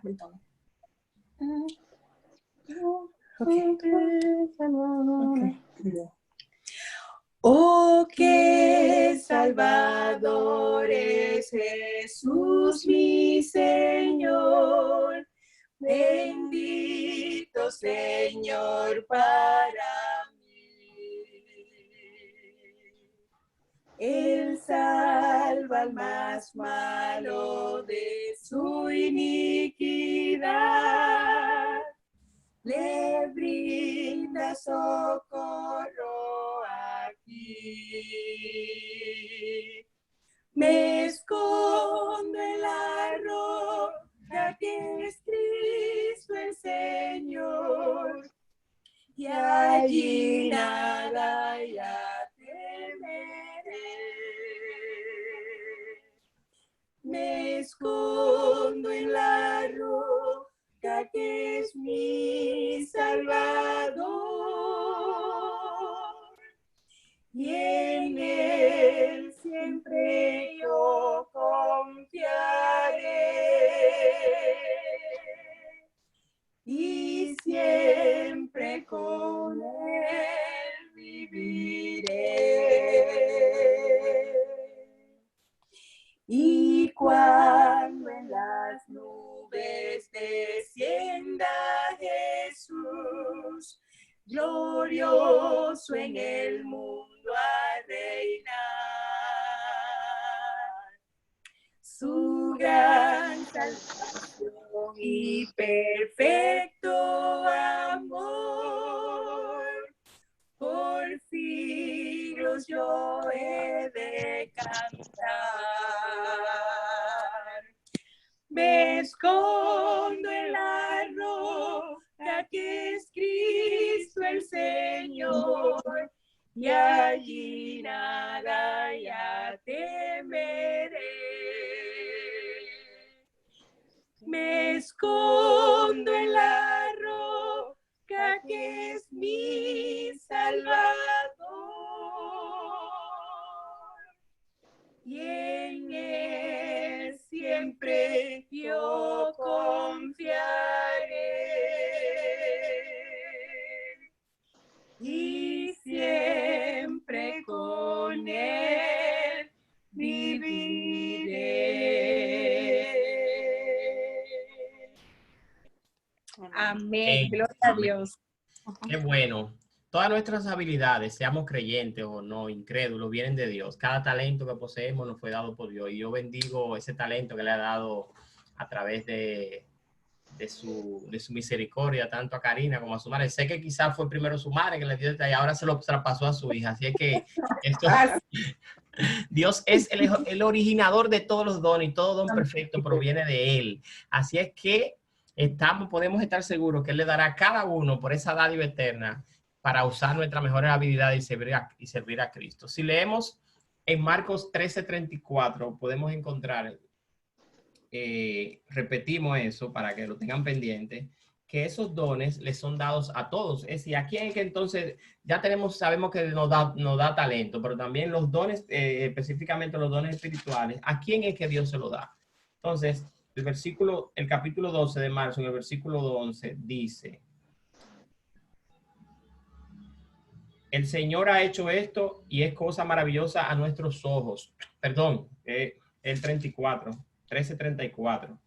bájame el tono. Okay. Oh, qué Salvador es Jesús, mi Señor. Bendito Señor para mí. Él salva al más malo de su iniquidad. Le brinda socorro aquí. Me escondo en la roca que es Cristo el Señor, y allí nada ya temeré. Me escondo en la roca que es mi Salvador, y en Él siempre yo confiaré, y siempre con Él viviré. Y cuando en las nubes descienda Jesús, glorioso en el mundo a reinar, su gran salvación y perfecto amor, por siglos yo he de cantar. Me escondo en la roca que es Cristo el Señor, y allí nada ya temeré. Me escondo en la roca que es mi Salvador, y en Él siempre yo confiaré, y siempre con Él viviré. Amén. Gloria a Dios. Qué bueno. Todas nuestras habilidades, seamos creyentes o no, incrédulos, vienen de Dios. Cada talento que poseemos nos fue dado por Dios. Y yo bendigo ese talento que le ha dado a través de su misericordia, tanto a Karina como a su madre. Sé que quizás fue primero su madre que le dio y ahora se lo traspasó a su hija. Así es que esto, Dios es el originador de todos los dones, y todo don perfecto proviene de Él. Así es que podemos estar seguros que Él le dará a cada uno por esa dádiva eterna para usar nuestras mejores habilidades y servir a Cristo. Si leemos en Marcos 13:34, podemos encontrar, repetimos eso para que lo tengan pendiente, que esos dones les son dados a todos. Es decir, ¿a quién es que entonces ya sabemos que nos da talento, pero también los dones, específicamente los dones espirituales, ¿a quién es que Dios se lo da? Entonces, el capítulo 12 de Marzo, en el versículo 11, dice: el Señor ha hecho esto y es cosa maravillosa a nuestros ojos. Perdón, el 13:34.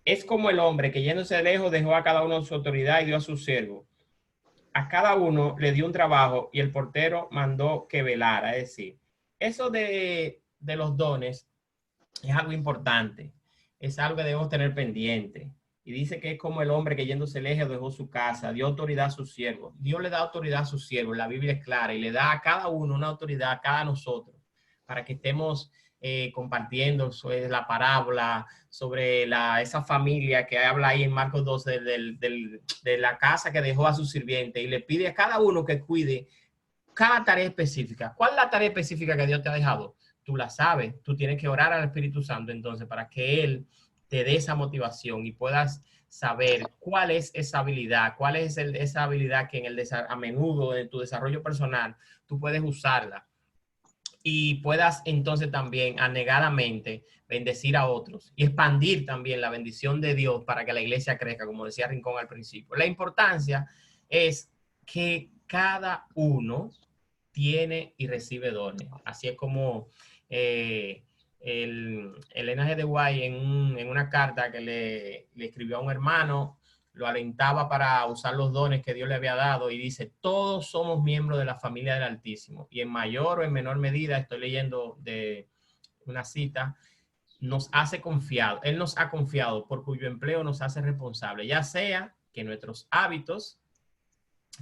Es como el hombre que yéndose lejos dejó a cada uno su autoridad y dio a su siervo. A cada uno le dio un trabajo y el portero mandó que velara. Es decir, eso de los dones es algo importante. Es algo que debemos tener pendiente. Y dice que es como el hombre que yéndose lejos dejó su casa, dio autoridad a sus siervos. Dios le da autoridad a sus siervos, la Biblia es clara, y le da a cada uno una autoridad, a cada nosotros, para que estemos compartiendo sobre la parábola, sobre esa familia que habla ahí en Marcos 12 de la casa que dejó a su sirviente, y le pide a cada uno que cuide cada tarea específica. ¿Cuál es la tarea específica que Dios te ha dejado? Tú la sabes, tú tienes que orar al Espíritu Santo entonces para que Él te dé esa motivación y puedas saber cuál es esa habilidad, cuál es esa habilidad que a menudo en tu desarrollo personal tú puedes usarla. y puedas entonces también anegadamente bendecir a otros y expandir también la bendición de Dios para que la iglesia crezca, como decía Rincón al principio. La importancia es que cada uno tiene y recibe dones. Así es como Elena G. de Guay en una carta que le escribió a un hermano, lo alentaba para usar los dones que Dios le había dado y dice, todos somos miembros de la familia del Altísimo y en mayor o en menor medida, estoy leyendo de una cita, nos hace confiado, Él nos ha confiado por cuyo empleo nos hace responsable, ya sea que nuestros hábitos,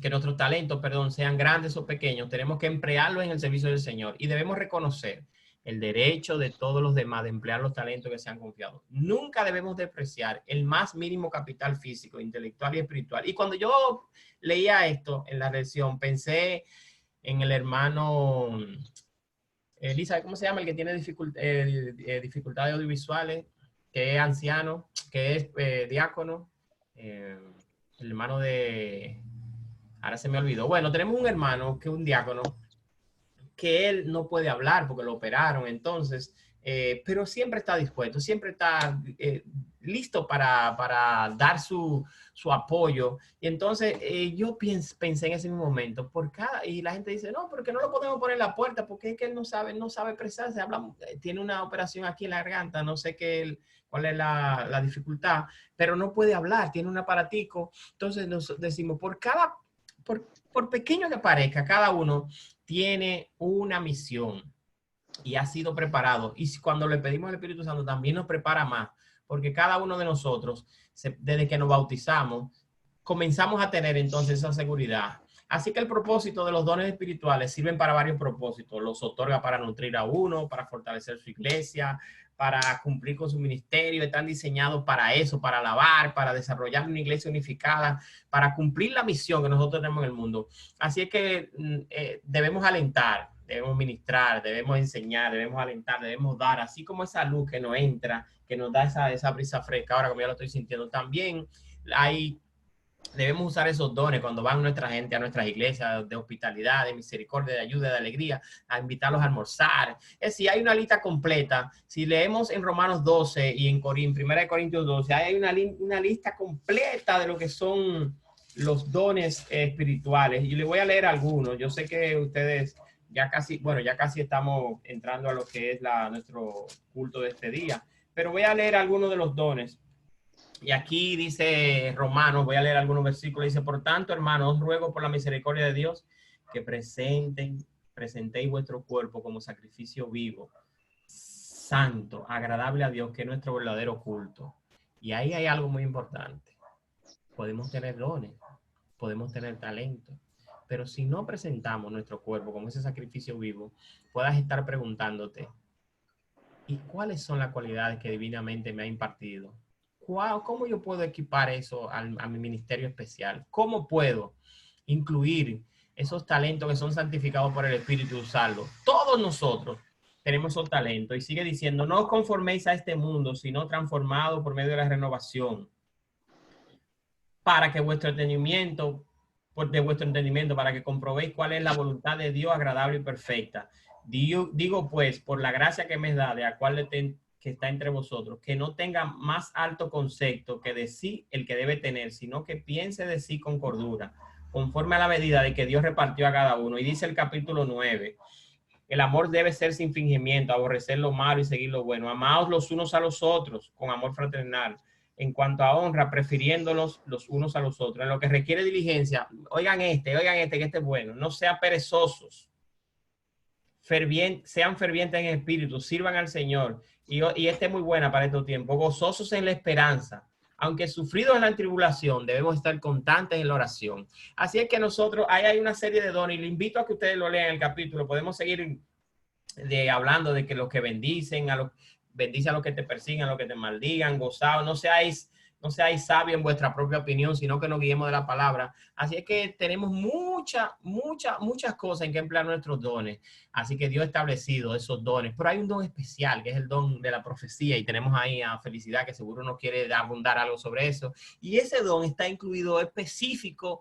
que nuestros talentos, perdón, sean grandes o pequeños, tenemos que emplearlos en el servicio del Señor y debemos reconocer el derecho de todos los demás de emplear los talentos que se han confiado. Nunca debemos despreciar el más mínimo capital físico, intelectual y espiritual. Y cuando yo leía esto en la lección, pensé en el hermano Elisa, ¿cómo se llama? El que tiene dificultades audiovisuales, que es anciano, que es diácono, el hermano de... Ahora se me olvidó. Bueno, tenemos un hermano que es un diácono, que él no puede hablar porque lo operaron, entonces, pero siempre está dispuesto, siempre está listo para dar su apoyo. Y entonces yo pensé en ese mismo momento, y la gente dice, no, porque no lo podemos poner en la puerta, porque es que él no sabe expresarse, tiene una operación aquí en la garganta, no sé cuál es la dificultad, pero no puede hablar, tiene un aparatico. Entonces nos decimos, por pequeño que parezca, cada uno tiene una misión y ha sido preparado. Y cuando le pedimos al Espíritu Santo también nos prepara más, porque cada uno de nosotros, desde que nos bautizamos, comenzamos a tener entonces esa seguridad. Así que el propósito de los dones espirituales sirven para varios propósitos. Los otorga para nutrir a uno, para fortalecer su iglesia, para cumplir con su ministerio. Están diseñados para eso, para alabar, para desarrollar una iglesia unificada, para cumplir la misión que nosotros tenemos en el mundo. Así es que debemos alentar, debemos ministrar, debemos enseñar, debemos alentar, debemos dar, así como esa luz que nos entra, que nos da esa brisa fresca, ahora como ya lo estoy sintiendo, también debemos usar esos dones cuando van nuestra gente a nuestras iglesias de hospitalidad, de misericordia, de ayuda, de alegría, a invitarlos a almorzar. Es decir, hay una lista completa. Si leemos en Romanos 12 y en 1 Corintios 12, hay una lista completa de lo que son los dones espirituales. Y le voy a leer algunos. Yo sé que ustedes ya casi estamos entrando a lo que es nuestro culto de este día, pero voy a leer algunos de los dones. Y aquí dice Romanos, voy a leer algunos versículos, dice, por tanto, hermanos, os ruego por la misericordia de Dios que presentéis vuestro cuerpo como sacrificio vivo, santo, agradable a Dios, que es nuestro verdadero culto. Y ahí hay algo muy importante. Podemos tener dones, podemos tener talento, pero si no presentamos nuestro cuerpo como ese sacrificio vivo, puedas estar preguntándote, ¿y cuáles son las cualidades que divinamente me ha impartido? ¿Cómo yo puedo equipar eso a mi ministerio especial? ¿Cómo puedo incluir esos talentos que son santificados por el Espíritu y usarlos? Todos nosotros tenemos esos talentos. Y sigue diciendo, no os conforméis a este mundo, sino transformados por medio de la renovación, para que vuestro entendimiento, para que comprobéis cuál es la voluntad de Dios agradable y perfecta. Digo pues, por la gracia que me da, de la cual que está entre vosotros, que no tenga más alto concepto que de sí el que debe tener, sino que piense de sí con cordura, conforme a la medida de que Dios repartió a cada uno. Y dice el capítulo 9, el amor debe ser sin fingimiento, aborrecer lo malo y seguir lo bueno. Amaos los unos a los otros con amor fraternal. En cuanto a honra, prefiriéndolos los unos a los otros. En lo que requiere diligencia, oigan que este es bueno. No sean perezosos. Sean fervientes en espíritu, sirvan al Señor. Y esta es muy buena para estos tiempos. Gozosos en la esperanza. Aunque sufridos en la tribulación, debemos estar constantes en la oración. Así es que nosotros, ahí hay una serie de dones. Y le invito a que ustedes lo lean el capítulo. Podemos seguir hablando de que los que bendice a los que te persigan, a los que te maldigan, gozados. No seáis no seáis sabios en vuestra propia opinión, sino que nos guiemos de la palabra. Así es que tenemos muchas cosas en que emplear nuestros dones. Así que Dios ha establecido esos dones. Pero hay un don especial, que es el don de la profecía, y tenemos ahí a Felicidad, que seguro nos quiere abundar algo sobre eso. Y ese don está incluido específico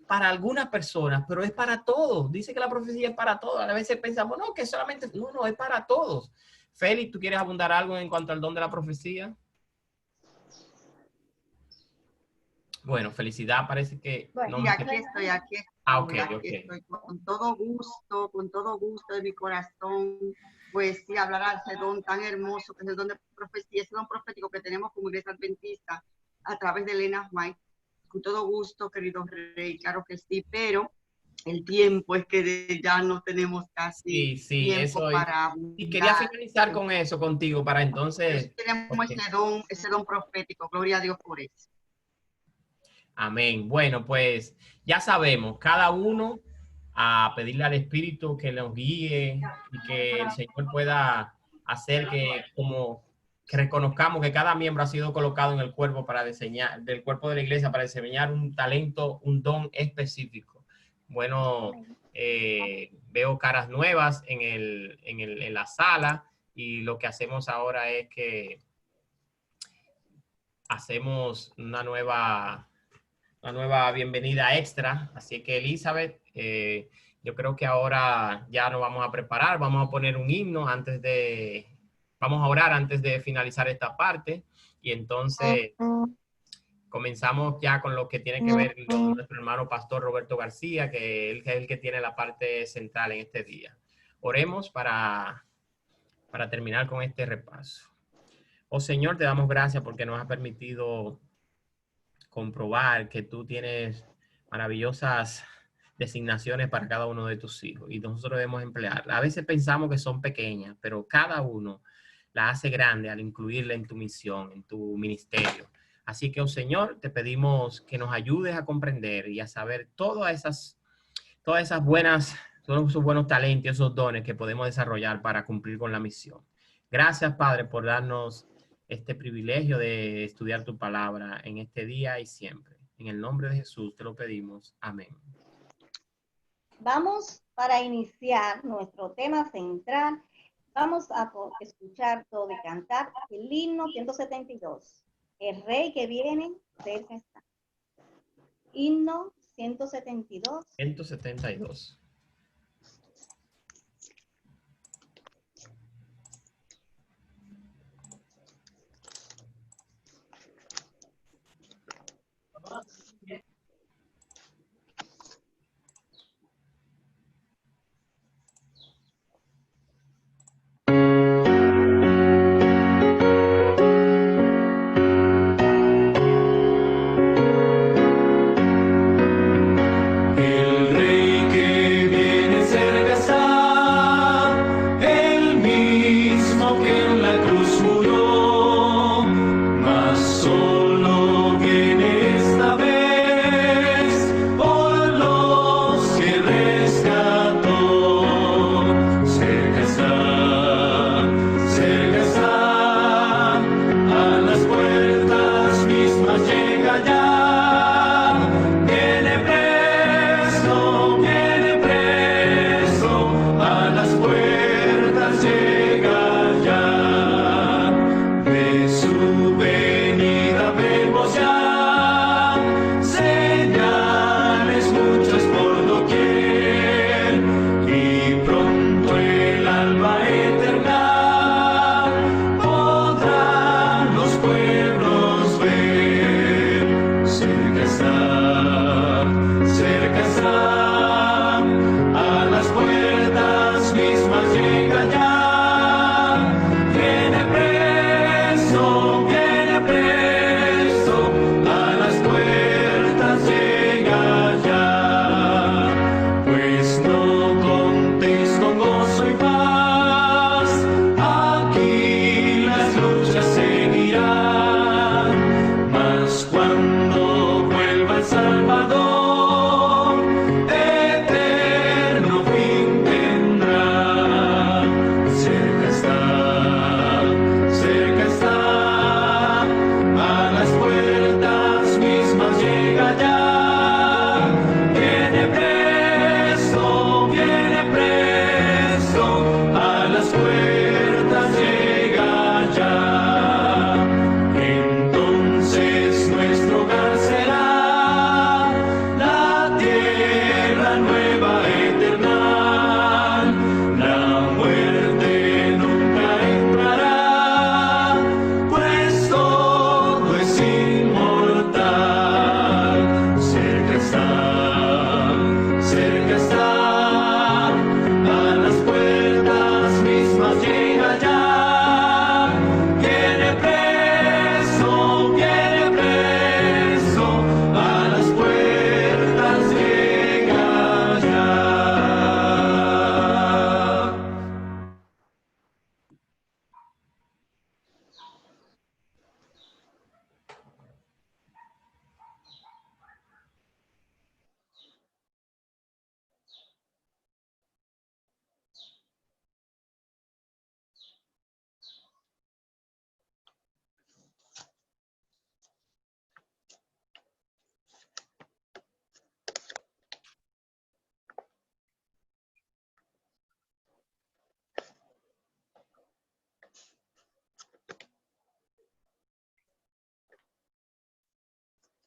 para algunas personas, pero es para todos. Dice que la profecía es para todos. A veces pensamos, no, que solamente, no, es para todos. Félix, ¿tú quieres abundar algo en cuanto al don de la profecía? Bueno, Felicidad parece que... Bueno, no y aquí estoy. Ok. Estoy con todo gusto de mi corazón, pues sí, hablar a ese don tan hermoso que es el don de profecía, ese don profético que tenemos como Iglesia Adventista a través de Elena White. Con todo gusto, querido Rey, claro que sí, pero el tiempo es que ya no tenemos casi tiempo eso para... Y quería finalizar con eso contigo para entonces... Tenemos ese don profético, gloria a Dios por eso. Amén. Bueno, pues ya sabemos, cada uno a pedirle al Espíritu que nos guíe y que el Señor pueda hacer que reconozcamos que cada miembro ha sido colocado en el cuerpo del cuerpo de la iglesia para desempeñar un talento, un don específico. Bueno, veo caras nuevas en la sala, y lo que hacemos ahora es que hacemos una nueva bienvenida extra. Así que Elizabeth, yo creo que ahora ya nos vamos a preparar, vamos a poner un himno vamos a orar antes de finalizar esta parte, y entonces comenzamos ya con lo que tiene que ver con nuestro hermano pastor Roberto García, que él es el que tiene la parte central en este día. Oremos para terminar con este repaso. Oh Señor, te damos gracias porque nos has permitido comprobar que tú tienes maravillosas designaciones para cada uno de tus hijos y nosotros debemos emplearlas. A veces pensamos que son pequeñas, pero cada uno la hace grande al incluirla en tu misión, en tu ministerio. Así que, oh Señor, te pedimos que nos ayudes a comprender y a saber todos esos buenos talentos, esos dones que podemos desarrollar para cumplir con la misión. Gracias, Padre, por darnos este privilegio de estudiar tu palabra en este día y siempre. En el nombre de Jesús te lo pedimos. Amén. Vamos, para iniciar nuestro tema central, vamos a escuchar todo y cantar el himno 172. El Rey que viene, cerca está. Himno 172. 172.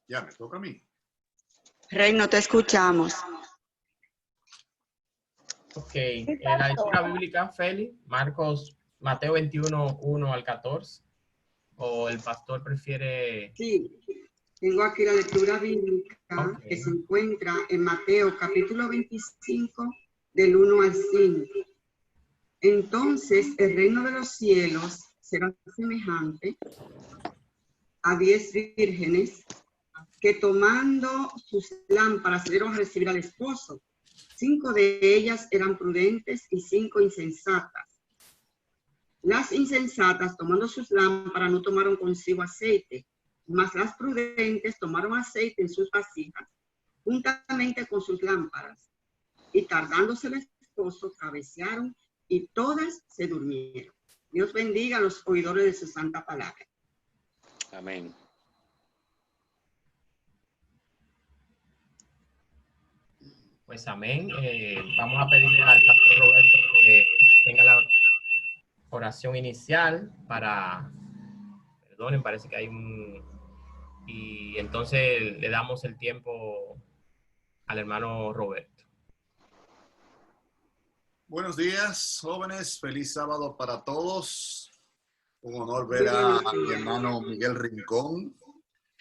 Ya me toca a mí. Rey, no te escuchamos. Ok, la lectura bíblica, Feli, Mateo 21, 1 al 14. ¿O el pastor prefiere? Sí, tengo aquí la lectura bíblica Ok. que se encuentra en Mateo capítulo 25 del 1 al 5. Entonces el reino de los cielos será semejante a 10 vírgenes que tomando sus lámparas salieron a recibir al esposo. 5 de ellas eran prudentes y 5 insensatas. Las insensatas, tomando sus lámparas, no tomaron consigo aceite, mas las prudentes tomaron aceite en sus vasijas, juntamente con sus lámparas. Y tardándose el esposo, cabecearon y todas se durmieron. Dios bendiga a los oidores de su santa palabra. Amén. Pues amén. Vamos a pedirle al pastor Roberto que tenga la oración inicial para, perdonen, parece que hay un, y entonces le damos el tiempo al hermano Roberto. Buenos días, jóvenes. Feliz sábado para todos. Un honor ver a mi hermano Miguel Rincón.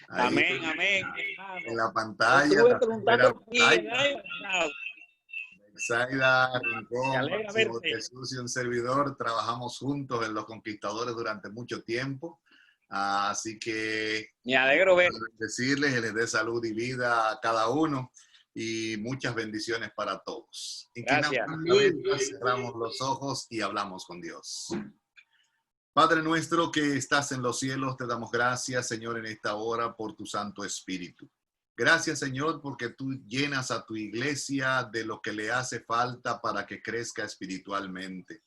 Ahí Amén, amén. en la pantalla. Estuve preguntando quién Zaida Me Rincón, alegra Máximo verte. Jesús y un servidor. Trabajamos juntos en Los Conquistadores durante mucho tiempo. Así que Me alegro ver. decirles que les dé salud y vida a cada uno y muchas bendiciones para todos. Gracias. Inclinamos la cabeza, cerramos los ojos y hablamos con Dios. Padre nuestro que estás en los cielos, te damos gracias, Señor, en esta hora por tu Santo Espíritu. Gracias, Señor, porque tú llenas a tu iglesia de lo que le hace falta para que crezca espiritualmente.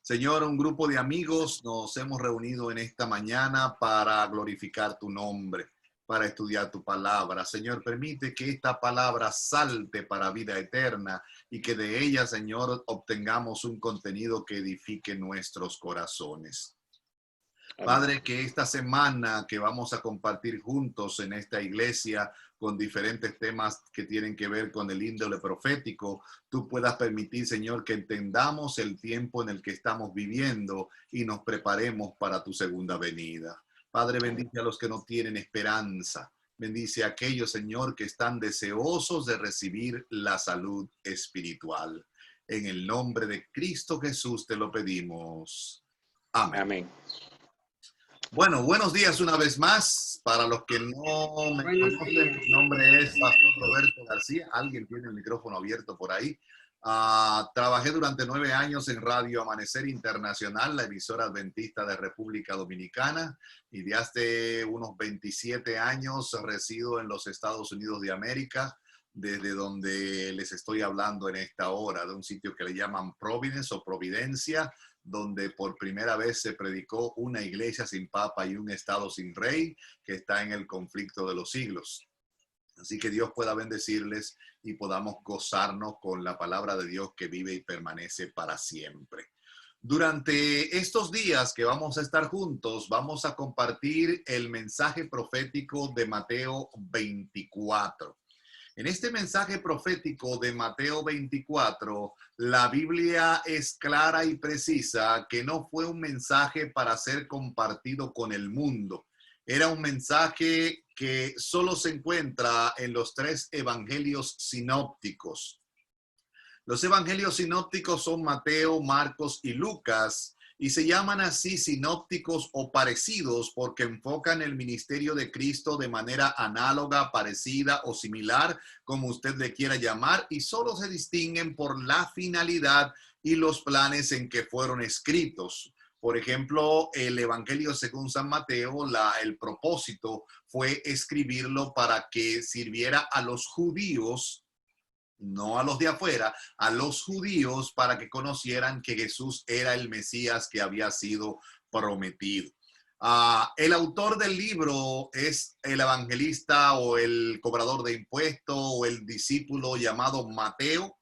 Señor, un grupo de amigos nos hemos reunido en esta mañana para glorificar tu nombre, para estudiar tu palabra. Señor, permite que esta palabra salte para vida eterna y que de ella, Señor, obtengamos un contenido que edifique nuestros corazones. Padre, que esta semana que vamos a compartir juntos en esta iglesia con diferentes temas que tienen que ver con el índole profético, tú puedas permitir, Señor, que entendamos el tiempo en el que estamos viviendo y nos preparemos para tu segunda venida. Padre, bendice a los que no tienen esperanza. Bendice a aquellos, Señor, que están deseosos de recibir la salud espiritual. En el nombre de Cristo Jesús te lo pedimos. Amén. Amén. Bueno, buenos días una vez más. Para los que no me conocen, mi nombre es Pastor Roberto García. Alguien tiene el micrófono abierto por ahí. Trabajé durante 9 años en Radio Amanecer Internacional, la emisora adventista de República Dominicana, y de hace unos 27 años resido en los Estados Unidos de América, desde donde les estoy hablando en esta hora, de un sitio que le llaman Providence o Providencia, donde por primera vez se predicó una iglesia sin papa y un estado sin rey, que está en el conflicto de los siglos. Así que Dios pueda bendecirles y podamos gozarnos con la palabra de Dios que vive y permanece para siempre. Durante estos días que vamos a estar juntos, vamos a compartir el mensaje profético de Mateo 24. En este mensaje profético de Mateo 24, la Biblia es clara y precisa que no fue un mensaje para ser compartido con el mundo. Era un mensaje que solo se encuentra en los 3 evangelios sinópticos. Los evangelios sinópticos son Mateo, Marcos y Lucas, y se llaman así sinópticos o parecidos porque enfocan el ministerio de Cristo de manera análoga, parecida o similar, como usted le quiera llamar, y solo se distinguen por la finalidad y los planes en que fueron escritos. Por ejemplo, el Evangelio según San Mateo, el propósito fue escribirlo para que sirviera a los judíos, no a los de afuera, a los judíos, para que conocieran que Jesús era el Mesías que había sido prometido. El autor del libro es el evangelista o el cobrador de impuestos o el discípulo llamado Mateo.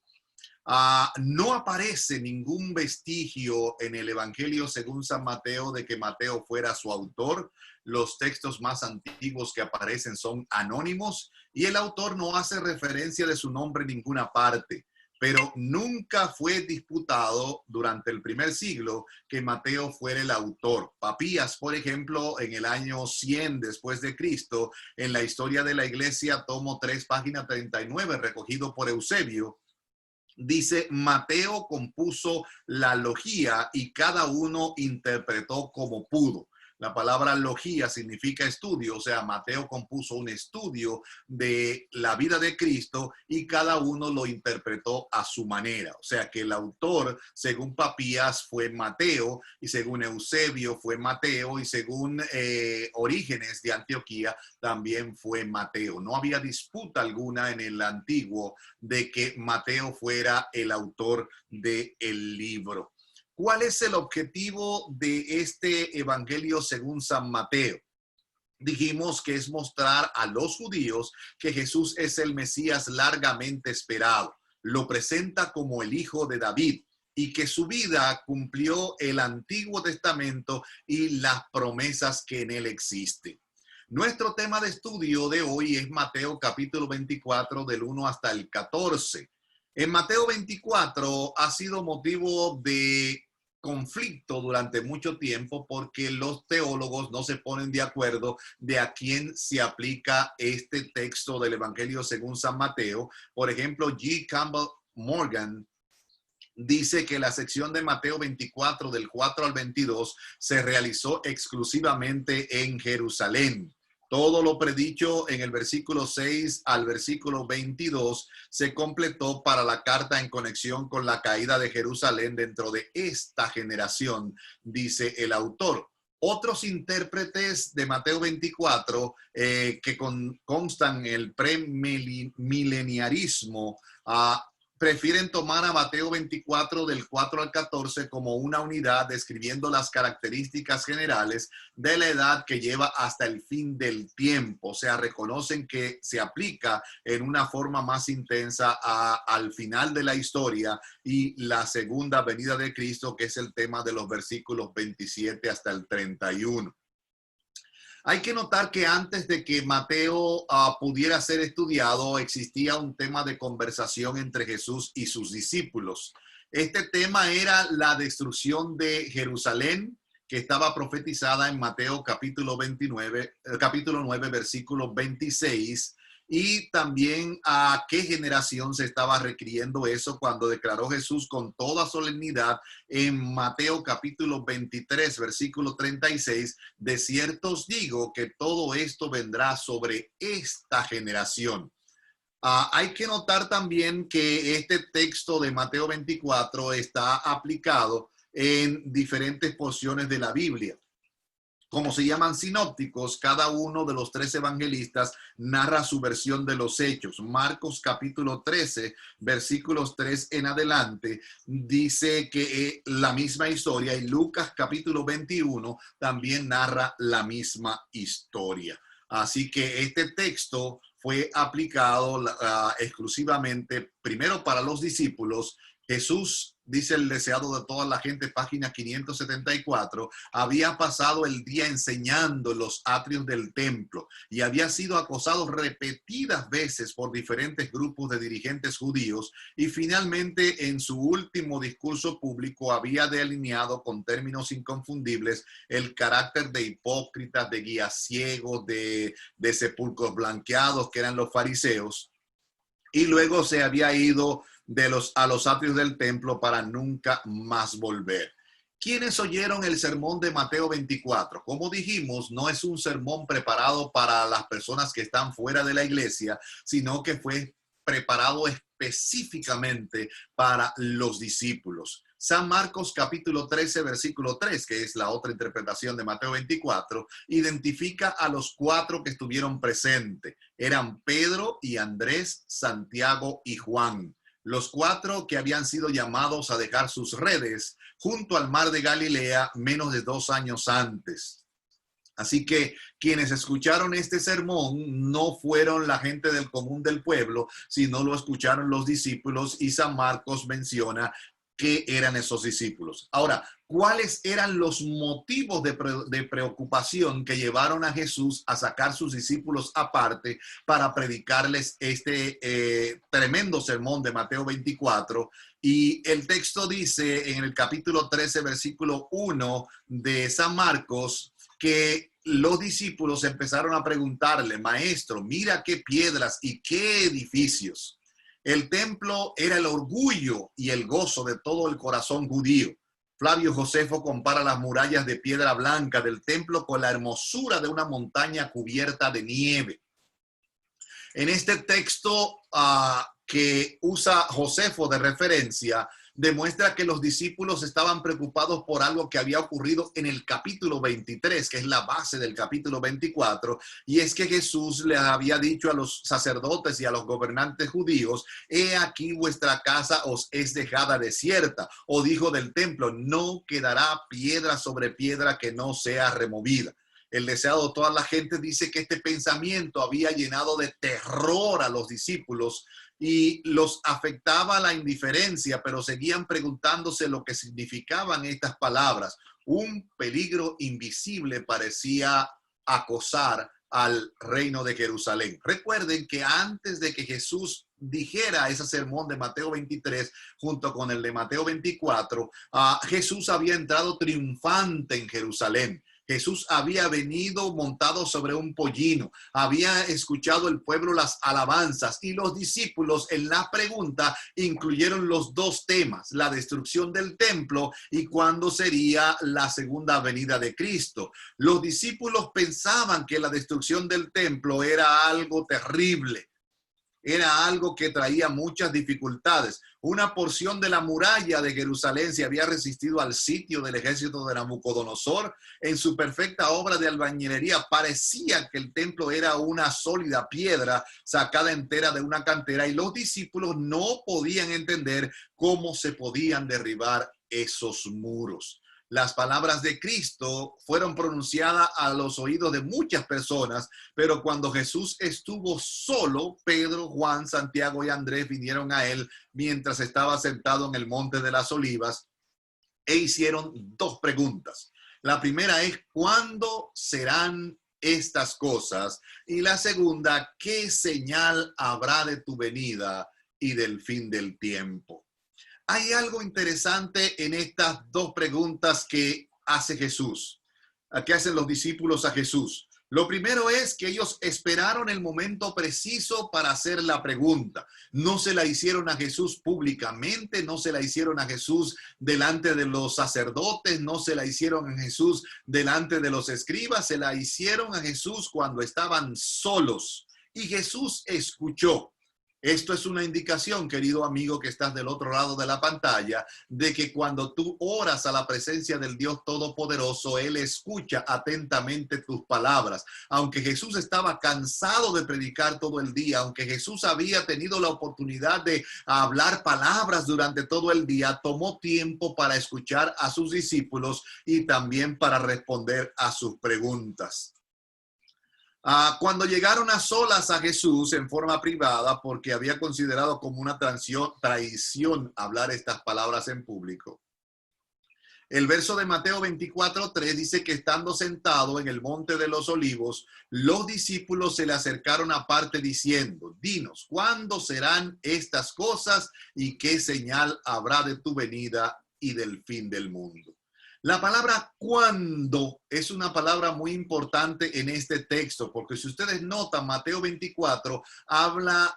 No aparece ningún vestigio en el Evangelio según San Mateo de que Mateo fuera su autor. Los textos más antiguos que aparecen son anónimos y el autor no hace referencia de su nombre en ninguna parte. Pero nunca fue disputado durante el primer siglo que Mateo fuera el autor. Papías, por ejemplo, en el año 100 después de Cristo, en la historia de la iglesia, tomo 3, página 39, recogido por Eusebio, dice: Mateo compuso la logía y cada uno interpretó como pudo. La palabra logía significa estudio, o sea, Mateo compuso un estudio de la vida de Cristo y cada uno lo interpretó a su manera. O sea, que el autor, según Papías, fue Mateo, y según Eusebio fue Mateo, y según Orígenes de Antioquía también fue Mateo. No había disputa alguna en el antiguo de que Mateo fuera el autor del libro. ¿Cuál es el objetivo de este evangelio según San Mateo? Dijimos que es mostrar a los judíos que Jesús es el Mesías largamente esperado. Lo presenta como el hijo de David y que su vida cumplió el Antiguo Testamento y las promesas que en él existen. Nuestro tema de estudio de hoy es Mateo capítulo 24 del 1 hasta el 14. En Mateo 24 ha sido motivo de conflicto durante mucho tiempo porque los teólogos no se ponen de acuerdo de a quién se aplica este texto del Evangelio según San Mateo. Por ejemplo, G. Campbell Morgan dice que la sección de Mateo 24 del 4 al 22 se realizó exclusivamente en Jerusalén. Todo lo predicho en el versículo 6 al versículo 22 se completó para la carta en conexión con la caída de Jerusalén dentro de esta generación, dice el autor. Otros intérpretes de Mateo 24 que constan en el premileniarismo prefieren tomar a Mateo 24 del 4 al 14 como una unidad, describiendo las características generales de la edad que lleva hasta el fin del tiempo. O sea, reconocen que se aplica en una forma más intensa al final de la historia y la segunda venida de Cristo, que es el tema de los versículos 27 hasta el 31. Hay que notar que antes de que Mateo pudiera ser estudiado, existía un tema de conversación entre Jesús y sus discípulos. Este tema era la destrucción de Jerusalén, que estaba profetizada en Mateo capítulo 9, versículo 26. Y también a qué generación se estaba requiriendo eso cuando declaró Jesús con toda solemnidad en Mateo capítulo 23, versículo 36, de cierto os digo que todo esto vendrá sobre esta generación. Hay que notar también que este texto de Mateo 24 está aplicado en diferentes porciones de la Biblia. Como se llaman sinópticos, cada uno de los 3 evangelistas narra su versión de los hechos. Marcos capítulo 13, versículos 3 en adelante, dice que la misma historia, y Lucas capítulo 21 también narra la misma historia. Así que este texto fue aplicado exclusivamente primero para los discípulos. Jesús, dice el deseado de toda la gente, página 574, había pasado el día enseñando en los atrios del templo y había sido acosado repetidas veces por diferentes grupos de dirigentes judíos y finalmente en su último discurso público había delineado con términos inconfundibles el carácter de hipócritas, de guías ciegos, de sepulcros blanqueados que eran los fariseos, y luego se había ido a los atrios del templo para nunca más volver. ¿Quiénes oyeron el sermón de Mateo 24? Como dijimos, no es un sermón preparado para las personas que están fuera de la iglesia, sino que fue preparado específicamente para los discípulos. San Marcos capítulo 13, versículo 3, que es la otra interpretación de Mateo 24, identifica a los 4 que estuvieron presentes. Eran Pedro y Andrés, Santiago y Juan. Los 4 que habían sido llamados a dejar sus redes junto al mar de Galilea menos de 2 años antes. Así que quienes escucharon este sermón no fueron la gente del común del pueblo, sino lo escucharon los discípulos, y San Marcos menciona que eran esos discípulos. Ahora, ¿cuáles eran los motivos de preocupación que llevaron a Jesús a sacar sus discípulos aparte para predicarles este tremendo sermón de Mateo 24? Y el texto dice en el capítulo 13, versículo 1 de San Marcos, que los discípulos empezaron a preguntarle: Maestro, mira qué piedras y qué edificios. El templo era el orgullo y el gozo de todo el corazón judío. Flavio Josefo compara las murallas de piedra blanca del templo con la hermosura de una montaña cubierta de nieve. En este texto que usa Josefo de referencia, demuestra que los discípulos estaban preocupados por algo que había ocurrido en el capítulo 23, que es la base del capítulo 24, y es que Jesús les había dicho a los sacerdotes y a los gobernantes judíos: he aquí vuestra casa os es dejada desierta, o dijo del templo: no quedará piedra sobre piedra que no sea removida. El deseado de toda la gente dice que este pensamiento había llenado de terror a los discípulos y los afectaba la indiferencia, pero seguían preguntándose lo que significaban estas palabras. Un peligro invisible parecía acosar al reino de Jerusalén. Recuerden que antes de que Jesús dijera ese sermón de Mateo 23 junto con el de Mateo 24, Jesús había entrado triunfante en Jerusalén. Jesús había venido montado sobre un pollino, había escuchado el pueblo las alabanzas, y los discípulos en la pregunta incluyeron los dos temas: la destrucción del templo y cuándo sería la segunda venida de Cristo. Los discípulos pensaban que la destrucción del templo era algo terrible. Era algo que traía muchas dificultades. Una porción de la muralla de Jerusalén se había resistido al sitio del ejército de Nabucodonosor. En su perfecta obra de albañilería parecía que el templo era una sólida piedra sacada entera de una cantera, y los discípulos no podían entender cómo se podían derribar esos muros. Las palabras de Cristo fueron pronunciadas a los oídos de muchas personas, pero cuando Jesús estuvo solo, Pedro, Juan, Santiago y Andrés vinieron a él mientras estaba sentado en el Monte de las Olivas e hicieron dos preguntas. La primera es: ¿cuándo serán estas cosas? Y la segunda: ¿qué señal habrá de tu venida y del fin del tiempo? Hay algo interesante en estas dos preguntas que hace Jesús, que hacen los discípulos a Jesús. Lo primero es que ellos esperaron el momento preciso para hacer la pregunta. No se la hicieron a Jesús públicamente, no se la hicieron a Jesús delante de los sacerdotes, no se la hicieron a Jesús delante de los escribas, se la hicieron a Jesús cuando estaban solos. Y Jesús escuchó. Esto es una indicación, querido amigo que estás del otro lado de la pantalla, de que cuando tú oras a la presencia del Dios Todopoderoso, Él escucha atentamente tus palabras. Aunque Jesús estaba cansado de predicar todo el día, aunque Jesús había tenido la oportunidad de hablar palabras durante todo el día, tomó tiempo para escuchar a sus discípulos y también para responder a sus preguntas. Cuando llegaron a solas a Jesús en forma privada, porque había considerado como una traición hablar estas palabras en público, el verso de Mateo 24:3 dice que estando sentado en el Monte de los Olivos, los discípulos se le acercaron aparte diciendo: dinos, ¿cuándo serán estas cosas y qué señal habrá de tu venida y del fin del mundo? La palabra cuándo es una palabra muy importante en este texto, porque si ustedes notan, Mateo 24 habla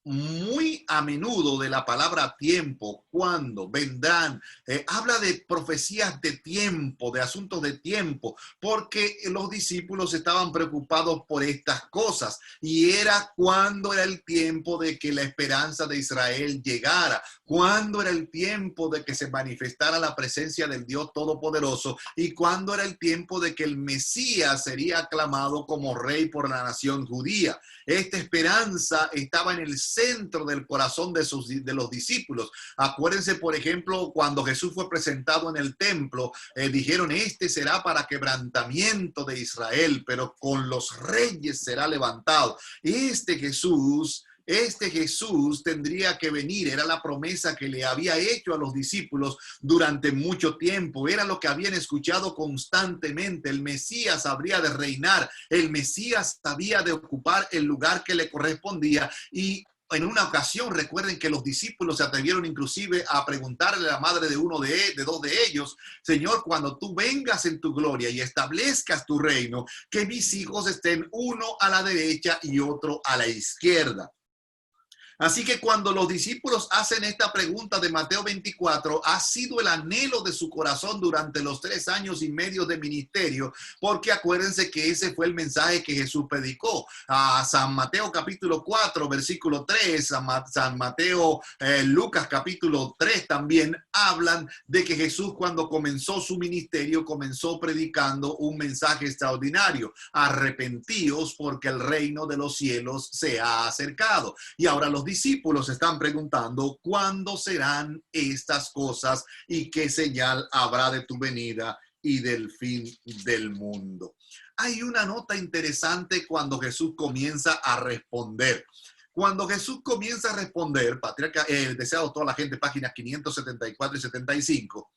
muy a menudo de la palabra tiempo, cuándo, vendrán, habla de profecías de tiempo, de asuntos de tiempo, porque los discípulos estaban preocupados por estas cosas, y era cuándo era el tiempo de que la esperanza de Israel llegara, cuándo era el tiempo de que se manifestara la presencia del Dios Todopoderoso, y cuándo era el tiempo de que el Mesías sería aclamado como rey por la nación judía. Esta esperanza estaba en el centro del corazón de los discípulos. Acuérdense, por ejemplo, cuando Jesús fue presentado en el templo, dijeron, este será para quebrantamiento de Israel, pero con los reyes será levantado. Este Jesús tendría que venir, era la promesa que le había hecho a los discípulos durante mucho tiempo, era lo que habían escuchado constantemente. El Mesías habría de reinar, el Mesías había de ocupar el lugar que le correspondía. Y en una ocasión, recuerden que los discípulos se atrevieron inclusive a preguntarle a la madre de dos de ellos, Señor, cuando tú vengas en tu gloria y establezcas tu reino, que mis hijos estén uno a la derecha y otro a la izquierda. Así que cuando los discípulos hacen esta pregunta de Mateo 24, ha sido el anhelo de su corazón durante los 3 años y medio de ministerio, porque acuérdense que ese fue el mensaje que Jesús predicó. A San Mateo capítulo 4, versículo 3, San Mateo, Lucas capítulo 3 también hablan de que Jesús, cuando comenzó su ministerio, comenzó predicando un mensaje extraordinario: arrepentíos porque el reino de los cielos se ha acercado. Y ahora los discípulos están preguntando, ¿cuándo serán estas cosas y qué señal habrá de tu venida y del fin del mundo? Hay una nota interesante cuando Jesús comienza a responder. Cuando Jesús comienza a responder, Patriarca, deseado toda la gente, páginas 574 y 75,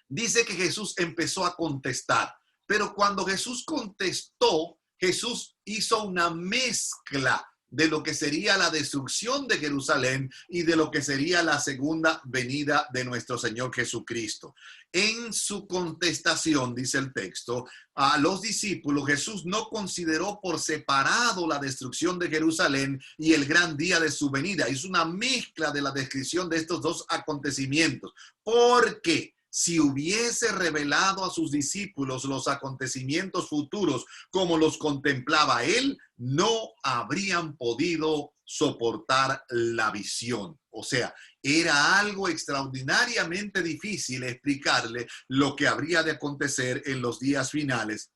dice que Jesús empezó a contestar. Pero cuando Jesús contestó, Jesús hizo una mezcla de lo que sería la destrucción de Jerusalén y de lo que sería la segunda venida de nuestro Señor Jesucristo. En su contestación, dice el texto, a los discípulos, Jesús no consideró por separado la destrucción de Jerusalén y el gran día de su venida. Es una mezcla de la descripción de estos dos acontecimientos, porque si hubiese revelado a sus discípulos los acontecimientos futuros como los contemplaba él, no habrían podido soportar la visión. O sea, era algo extraordinariamente difícil explicarle lo que habría de acontecer en los días finales,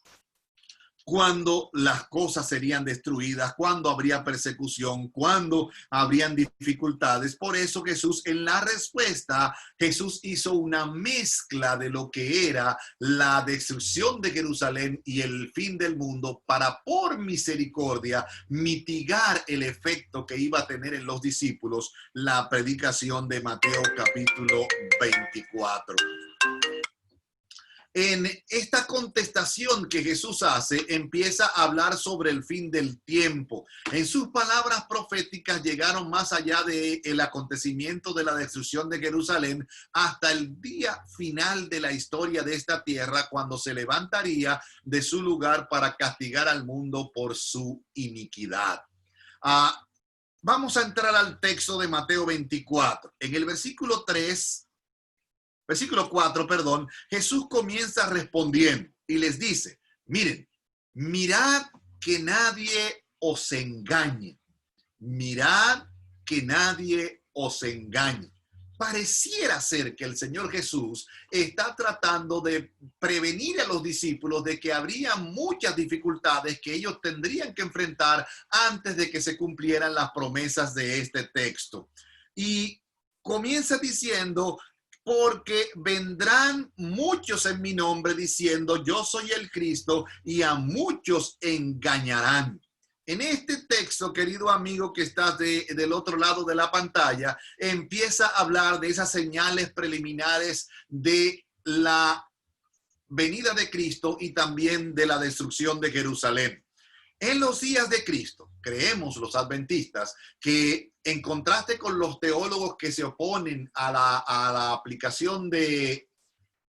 cuando las cosas serían destruidas, cuando habría persecución, cuando habrían dificultades. Por eso Jesús, en la respuesta, Jesús hizo una mezcla de lo que era la destrucción de Jerusalén y el fin del mundo, para, por misericordia, mitigar el efecto que iba a tener en los discípulos la predicación de Mateo capítulo 24. En esta contestación que Jesús hace, empieza a hablar sobre el fin del tiempo. En sus palabras proféticas llegaron más allá del acontecimiento de la destrucción de Jerusalén hasta el día final de la historia de esta tierra, cuando se levantaría de su lugar para castigar al mundo por su iniquidad. Vamos a entrar al texto de Mateo 24. En el versículo 4, Jesús comienza respondiendo y les dice, miren, mirad que nadie os engañe. Mirad que nadie os engañe. Pareciera ser que el Señor Jesús está tratando de prevenir a los discípulos de que habría muchas dificultades que ellos tendrían que enfrentar antes de que se cumplieran las promesas de este texto. Y comienza diciendo, porque vendrán muchos en mi nombre diciendo, yo soy el Cristo, y a muchos engañarán. En este texto, querido amigo que estás del otro lado de la pantalla, empieza a hablar de esas señales preliminares de la venida de Cristo y también de la destrucción de Jerusalén. En los días de Cristo, creemos los adventistas que, en contraste con los teólogos que se oponen a la aplicación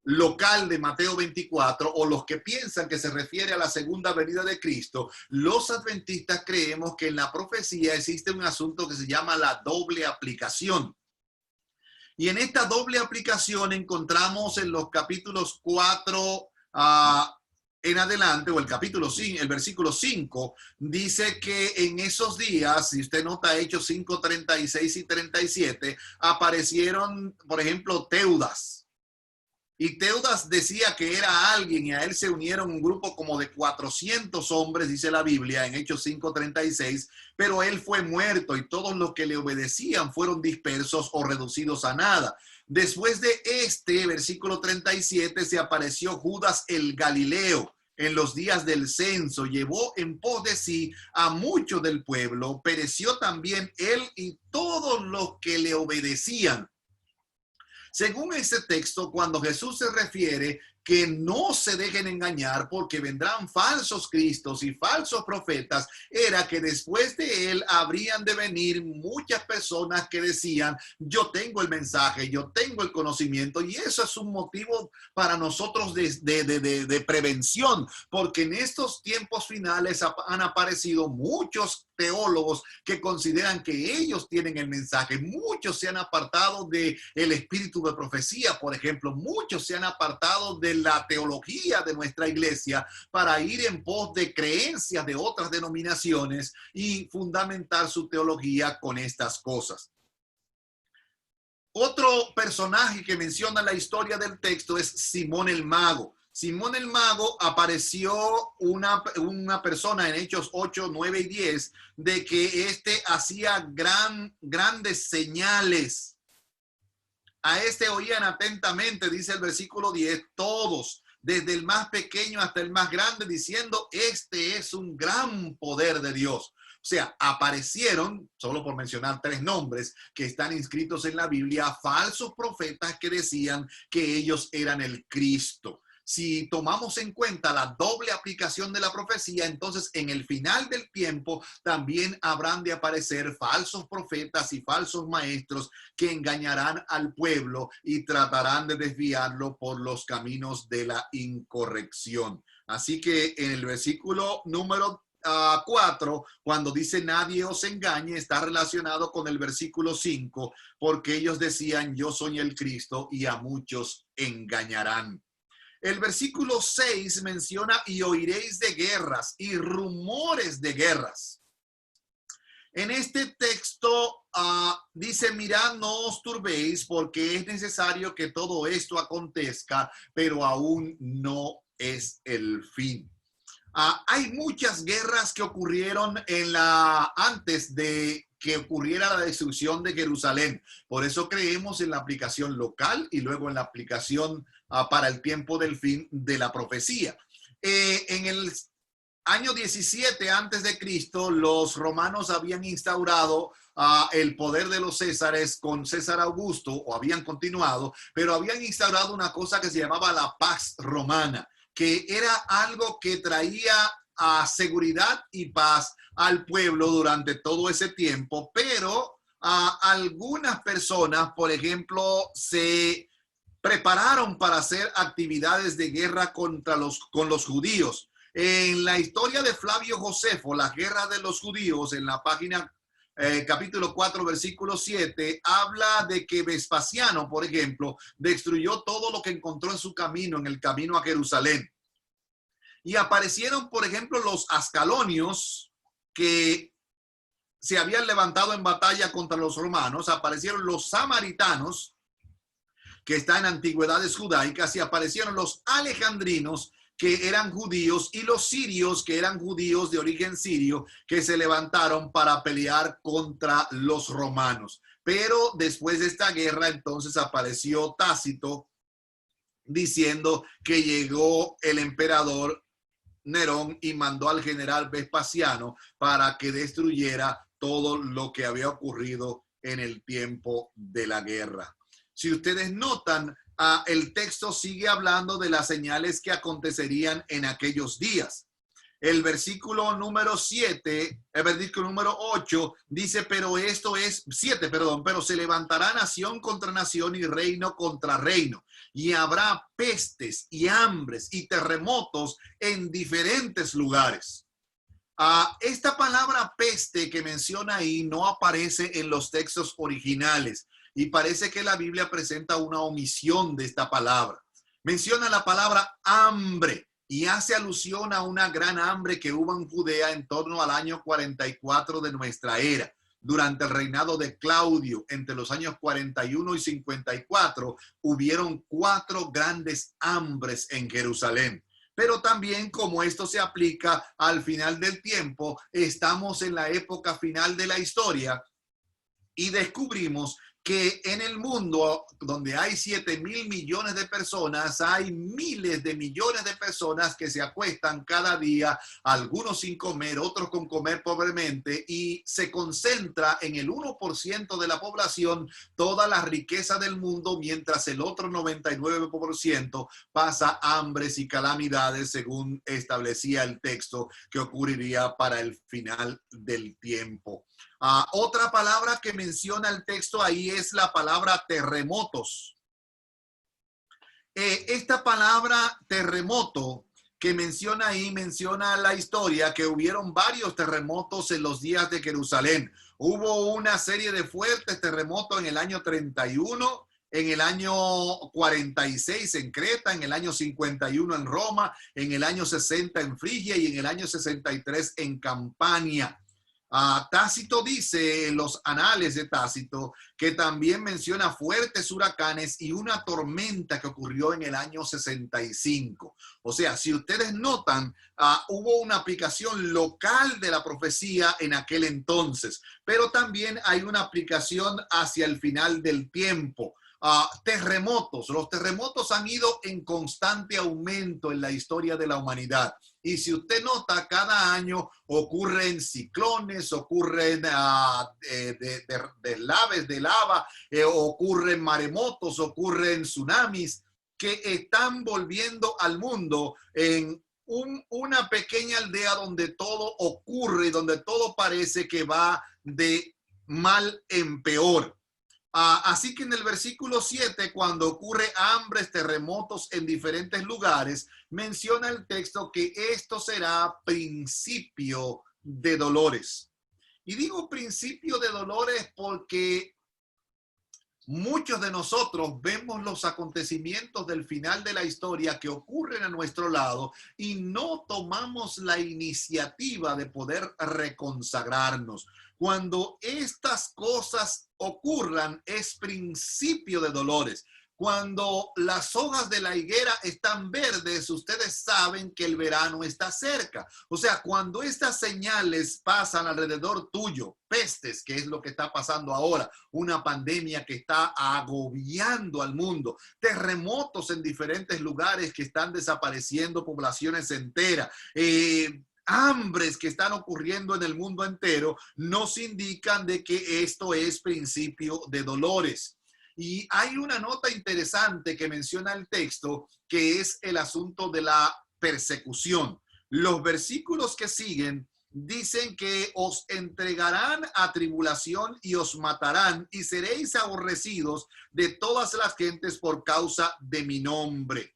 local de Mateo 24, o los que piensan que se refiere a la segunda venida de Cristo, los adventistas creemos que en la profecía existe un asunto que se llama la doble aplicación. Y en esta doble aplicación encontramos en los capítulos 4 en adelante, o el capítulo 5, el versículo 5, dice que en esos días, si usted nota Hechos 5, 36 y 37, aparecieron, por ejemplo, Teudas. Y Teudas decía que era alguien y a él se unieron un grupo como de 400 hombres, dice la Biblia en Hechos 5:36, pero él fue muerto y todos los que le obedecían fueron dispersos o reducidos a nada. Después de este, versículo 37, se apareció Judas el Galileo en los días del censo, llevó en pos de sí a muchos del pueblo, pereció también él y todos los que le obedecían. Según este texto, cuando Jesús se refiere que no se dejen engañar porque vendrán falsos cristos y falsos profetas, era que después de él habrían de venir muchas personas que decían, yo tengo el mensaje, yo tengo el conocimiento, y eso es un motivo para nosotros de prevención, porque en estos tiempos finales han aparecido muchos teólogos que consideran que ellos tienen el mensaje. Muchos se han apartado del espíritu de profecía, por ejemplo. Muchos se han apartado de la teología de nuestra iglesia para ir en pos de creencias de otras denominaciones y fundamentar su teología con estas cosas. Otro personaje que menciona la historia del texto es Simón el Mago. Simón el Mago apareció una persona en Hechos 8, 9 y 10 de que éste hacía grandes señales. A este oían atentamente, dice el versículo 10, todos, desde el más pequeño hasta el más grande, diciendo, este es un gran poder de Dios. O sea, aparecieron, solo por mencionar 3 nombres que están inscritos en la Biblia, falsos profetas que decían que ellos eran el Cristo. Si tomamos en cuenta la doble aplicación de la profecía, entonces en el final del tiempo también habrán de aparecer falsos profetas y falsos maestros que engañarán al pueblo y tratarán de desviarlo por los caminos de la incorrección. Así que en el versículo número 4, cuando dice nadie os engañe, está relacionado con el versículo 5, porque ellos decían yo soy el Cristo y a muchos engañarán. El versículo 6 menciona y oiréis de guerras y rumores de guerras. En este texto dice, mirad, no os turbéis porque es necesario que todo esto acontezca, pero aún no es el fin. Hay muchas guerras que ocurrieron antes de que ocurriera la destrucción de Jerusalén. Por eso creemos en la aplicación local y luego en la aplicación para el tiempo del fin de la profecía. En el año 17 antes de Cristo, los romanos habían instaurado el poder de los Césares con César Augusto, o habían continuado, pero habían instaurado una cosa que se llamaba la Pax Romana, que era algo que traía seguridad y paz al pueblo durante todo ese tiempo, pero algunas personas, por ejemplo, se prepararon para hacer actividades de guerra con los judíos. En la historia de Flavio Josefo, la guerra de los judíos, en la página capítulo 4, versículo 7, habla de que Vespasiano, por ejemplo, destruyó todo lo que encontró en su camino, en el camino a Jerusalén. Y aparecieron, por ejemplo, los ascalonios que se habían levantado en batalla contra los romanos. Aparecieron los samaritanos, que están en antigüedades judaicas, y aparecieron los alejandrinos, que eran judíos, y los sirios, que eran judíos de origen sirio, que se levantaron para pelear contra los romanos. Pero después de esta guerra, entonces apareció Tácito diciendo que llegó el emperador Nerón y mandó al general Vespasiano para que destruyera todo lo que había ocurrido en el tiempo de la guerra. Si ustedes notan, el texto sigue hablando de las señales que acontecerían en aquellos días. El versículo número 8 dice, pero se levantará nación contra nación y reino contra reino, y habrá pestes y hambres y terremotos en diferentes lugares. Esta palabra peste que menciona ahí no aparece en los textos originales y parece que la Biblia presenta una omisión de esta palabra. Menciona la palabra hambre y hace alusión a una gran hambre que hubo en Judea en torno al año 44 de nuestra era, Durante el reinado de Claudio, entre los años 41 y 54, hubieron 4 grandes hambres en Jerusalén. Pero también, como esto se aplica al final del tiempo, estamos en la época final de la historia y descubrimos que en el mundo donde hay 7.000 millones de personas, hay miles de millones de personas que se acuestan cada día, algunos sin comer, otros con comer pobremente, y se concentra en el 1% de la población toda la riqueza del mundo, mientras el otro 99% pasa hambres y calamidades, según establecía el texto que ocurriría para el final del tiempo. Otra palabra que menciona el texto ahí es la palabra terremotos. Esta palabra terremoto que menciona ahí, menciona la historia que hubieron varios terremotos en los días de Jerusalén. Hubo una serie de fuertes terremotos en el año 31, en el año 46 en Creta, en el año 51 en Roma, en el año 60 en Frigia y en el año 63 en Campania. Tácito dice en los anales de Tácito que también menciona fuertes huracanes y una tormenta que ocurrió en el año 65. O sea, si ustedes notan, hubo una aplicación local de la profecía en aquel entonces, pero también hay una aplicación hacia el final del tiempo. Terremotos. Los terremotos han ido en constante aumento en la historia de la humanidad. Y si usted nota, cada año ocurren ciclones, ocurren deslaves de lava, ocurren maremotos, ocurren tsunamis que están volviendo al mundo en una pequeña aldea donde todo ocurre, donde todo parece que va de mal en peor. Así que en el versículo 7, cuando ocurre hambres, terremotos en diferentes lugares, menciona el texto que esto será principio de dolores. Y digo principio de dolores porque muchos de nosotros vemos los acontecimientos del final de la historia que ocurren a nuestro lado y no tomamos la iniciativa de poder reconsagrarnos. Cuando estas cosas ocurran, es principio de dolores. Cuando las hojas de la higuera están verdes, ustedes saben que el verano está cerca. O sea, cuando estas señales pasan alrededor tuyo, pestes, que es lo que está pasando ahora, una pandemia que está agobiando al mundo, terremotos en diferentes lugares que están desapareciendo poblaciones enteras, hambres que están ocurriendo en el mundo entero, nos indican de que esto es principio de dolores. Y hay una nota interesante que menciona el texto, que es el asunto de la persecución. Los versículos que siguen dicen que os entregarán a tribulación y os matarán y seréis aborrecidos de todas las gentes por causa de mi nombre.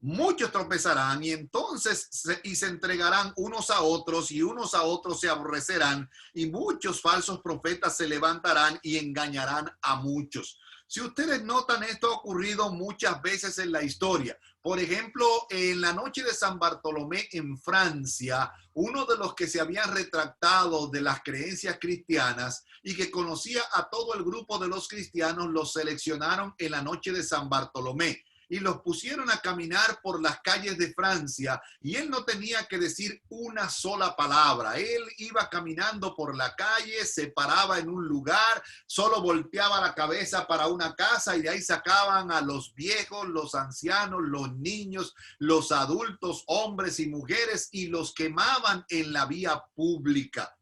Muchos tropezarán y entonces se entregarán unos a otros y unos a otros se aborrecerán y muchos falsos profetas se levantarán y engañarán a muchos. Si ustedes notan, esto ha ocurrido muchas veces en la historia. Por ejemplo, en la noche de San Bartolomé en Francia, uno de los que se habían retractado de las creencias cristianas y que conocía a todo el grupo de los cristianos, los seleccionaron en la noche de San Bartolomé y los pusieron a caminar por las calles de Francia y él no tenía que decir una sola palabra. Él iba caminando por la calle, se paraba en un lugar, solo volteaba la cabeza para una casa y de ahí sacaban a los viejos, los ancianos, los niños, los adultos, hombres y mujeres y los quemaban en la vía pública.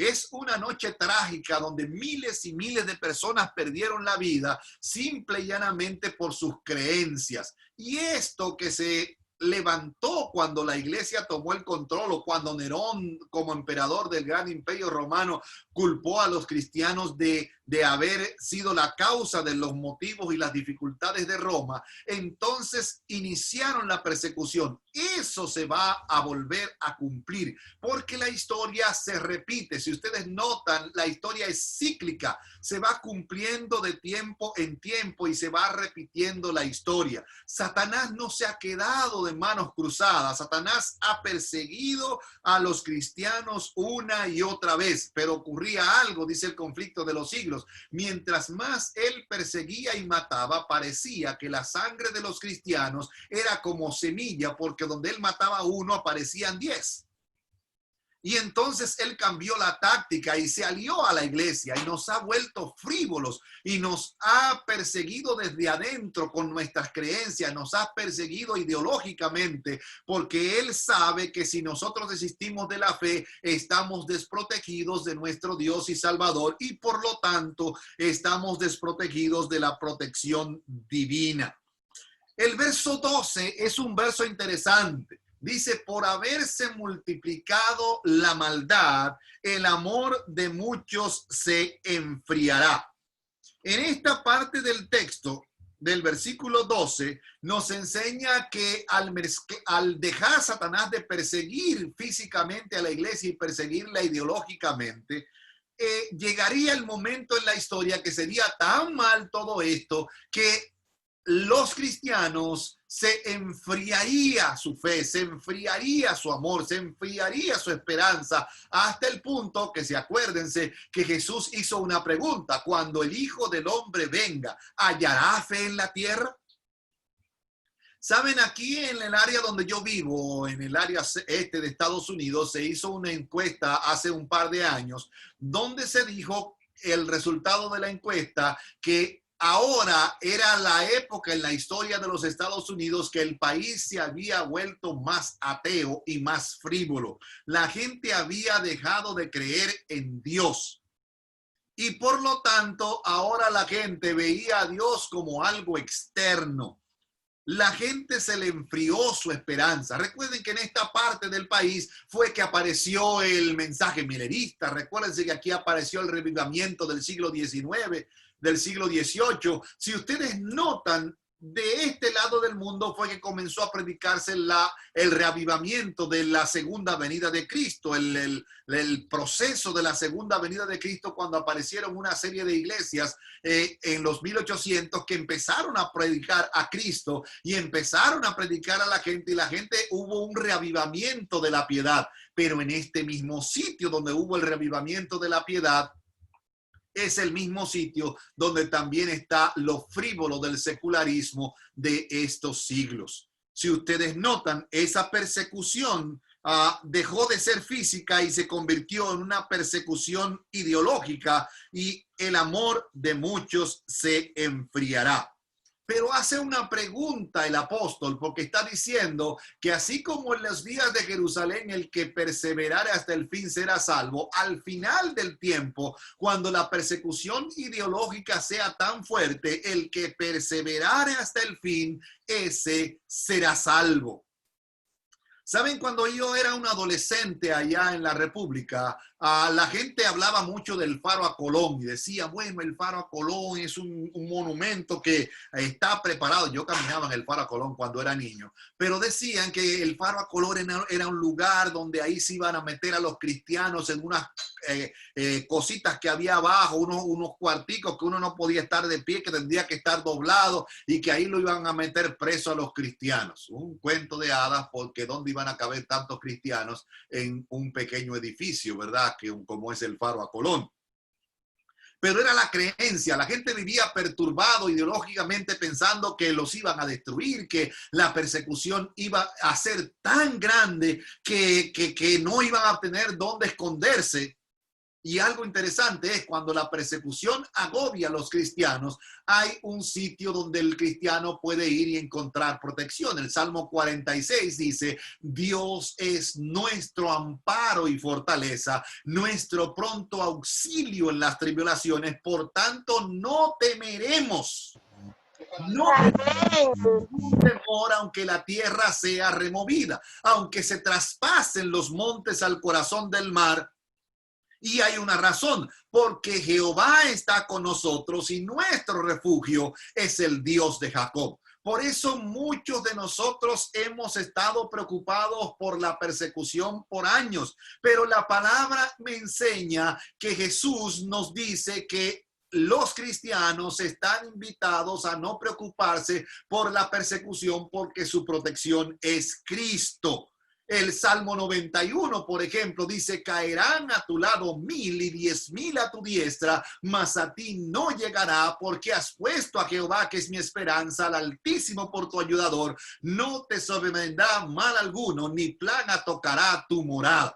Es una noche trágica donde miles y miles de personas perdieron la vida simple y llanamente por sus creencias. Y esto que se levantó cuando la iglesia tomó el control o cuando Nerón, como emperador del gran imperio romano, culpó a los cristianos de de haber sido la causa de los motivos y las dificultades de Roma, entonces iniciaron la persecución. Eso se va a volver a cumplir, porque la historia se repite. Si ustedes notan, la historia es cíclica, se va cumpliendo de tiempo en tiempo y se va repitiendo la historia. Satanás no se ha quedado de manos cruzadas. Satanás ha perseguido a los cristianos una y otra vez, pero ocurría algo, dice el conflicto de los siglos. Mientras más él perseguía y mataba, parecía que la sangre de los cristianos era como semilla, porque donde él mataba a uno aparecían 10. Y entonces él cambió la táctica y se alió a la iglesia y nos ha vuelto frívolos y nos ha perseguido desde adentro con nuestras creencias, nos ha perseguido ideológicamente, porque él sabe que si nosotros desistimos de la fe, estamos desprotegidos de nuestro Dios y Salvador y por lo tanto estamos desprotegidos de la protección divina. El verso 12 es un verso interesante. Dice, por haberse multiplicado la maldad, el amor de muchos se enfriará. En esta parte del texto, del versículo 12, nos enseña que al dejar a Satanás de perseguir físicamente a la iglesia y perseguirla ideológicamente, llegaría el momento en la historia que sería tan mal todo esto que los cristianos se enfriaría su fe, se enfriaría su amor, se enfriaría su esperanza, hasta el punto que acuérdense que Jesús hizo una pregunta: cuando el Hijo del Hombre venga, ¿hallará fe en la tierra? Saben, aquí en el área donde yo vivo, en el área este de Estados Unidos, se hizo una encuesta hace un par de años, donde se dijo el resultado de la encuesta que ahora era la época en la historia de los Estados Unidos que el país se había vuelto más ateo y más frívolo. La gente había dejado de creer en Dios. Y por lo tanto, ahora la gente veía a Dios como algo externo. La gente se le enfrió su esperanza. Recuerden que en esta parte del país fue que apareció el mensaje milerista. Recuérdense que aquí apareció el revivamiento del siglo XIX, del siglo XVIII. Si ustedes notan, de este lado del mundo fue que comenzó a predicarse el reavivamiento de la segunda venida de Cristo, el proceso de la segunda venida de Cristo, cuando aparecieron una serie de iglesias en los 1800 que empezaron a predicar a Cristo y empezaron a predicar a la gente, y la gente hubo un reavivamiento de la piedad. Pero en este mismo sitio donde hubo el reavivamiento de la piedad, es el mismo sitio donde también está lo frívolo del secularismo de estos siglos. Si ustedes notan, esa persecución dejó de ser física y se convirtió en una persecución ideológica, y el amor de muchos se enfriará. Pero hace una pregunta el apóstol, porque está diciendo que así como en los días de Jerusalén el que perseverare hasta el fin será salvo, al final del tiempo, cuando la persecución ideológica sea tan fuerte, el que perseverare hasta el fin, ese será salvo. ¿Saben? Cuando yo era un adolescente allá en la República, la gente hablaba mucho del Faro a Colón y decía, bueno, el Faro a Colón es un monumento que está preparado. Yo caminaba en el Faro a Colón cuando era niño, pero decían que el Faro a Colón era un lugar donde ahí se iban a meter a los cristianos en unas cositas que había abajo, unos cuarticos que uno no podía estar de pie, que tendría que estar doblado, y que ahí lo iban a meter preso a los cristianos. Un cuento de hadas, porque ¿dónde iban a caber tantos cristianos en un pequeño edificio, verdad? Como es el Faro a Colón. Pero era la creencia, la gente vivía perturbado ideológicamente pensando que los iban a destruir, que la persecución iba a ser tan grande que no iban a tener dónde esconderse. Y algo interesante es cuando la persecución agobia a los cristianos, hay un sitio donde el cristiano puede ir y encontrar protección. El Salmo 46 dice, Dios es nuestro amparo y fortaleza, nuestro pronto auxilio en las tribulaciones, por tanto no temeremos. No ningún temor, aunque la tierra sea removida, aunque se traspasen los montes al corazón del mar, Y hay una razón, porque Jehová está con nosotros y nuestro refugio es el Dios de Jacob. Por eso muchos de nosotros hemos estado preocupados por la persecución por años, pero la palabra me enseña que Jesús nos dice que los cristianos están invitados a no preocuparse por la persecución porque su protección es Cristo. El Salmo 91, por ejemplo, dice: caerán a tu lado 1000 y 10,000 a tu diestra, mas a ti no llegará, porque has puesto a Jehová, que es mi esperanza, al Altísimo por tu ayudador. No te sobrevendrá mal alguno, ni plaga tocará tu morada.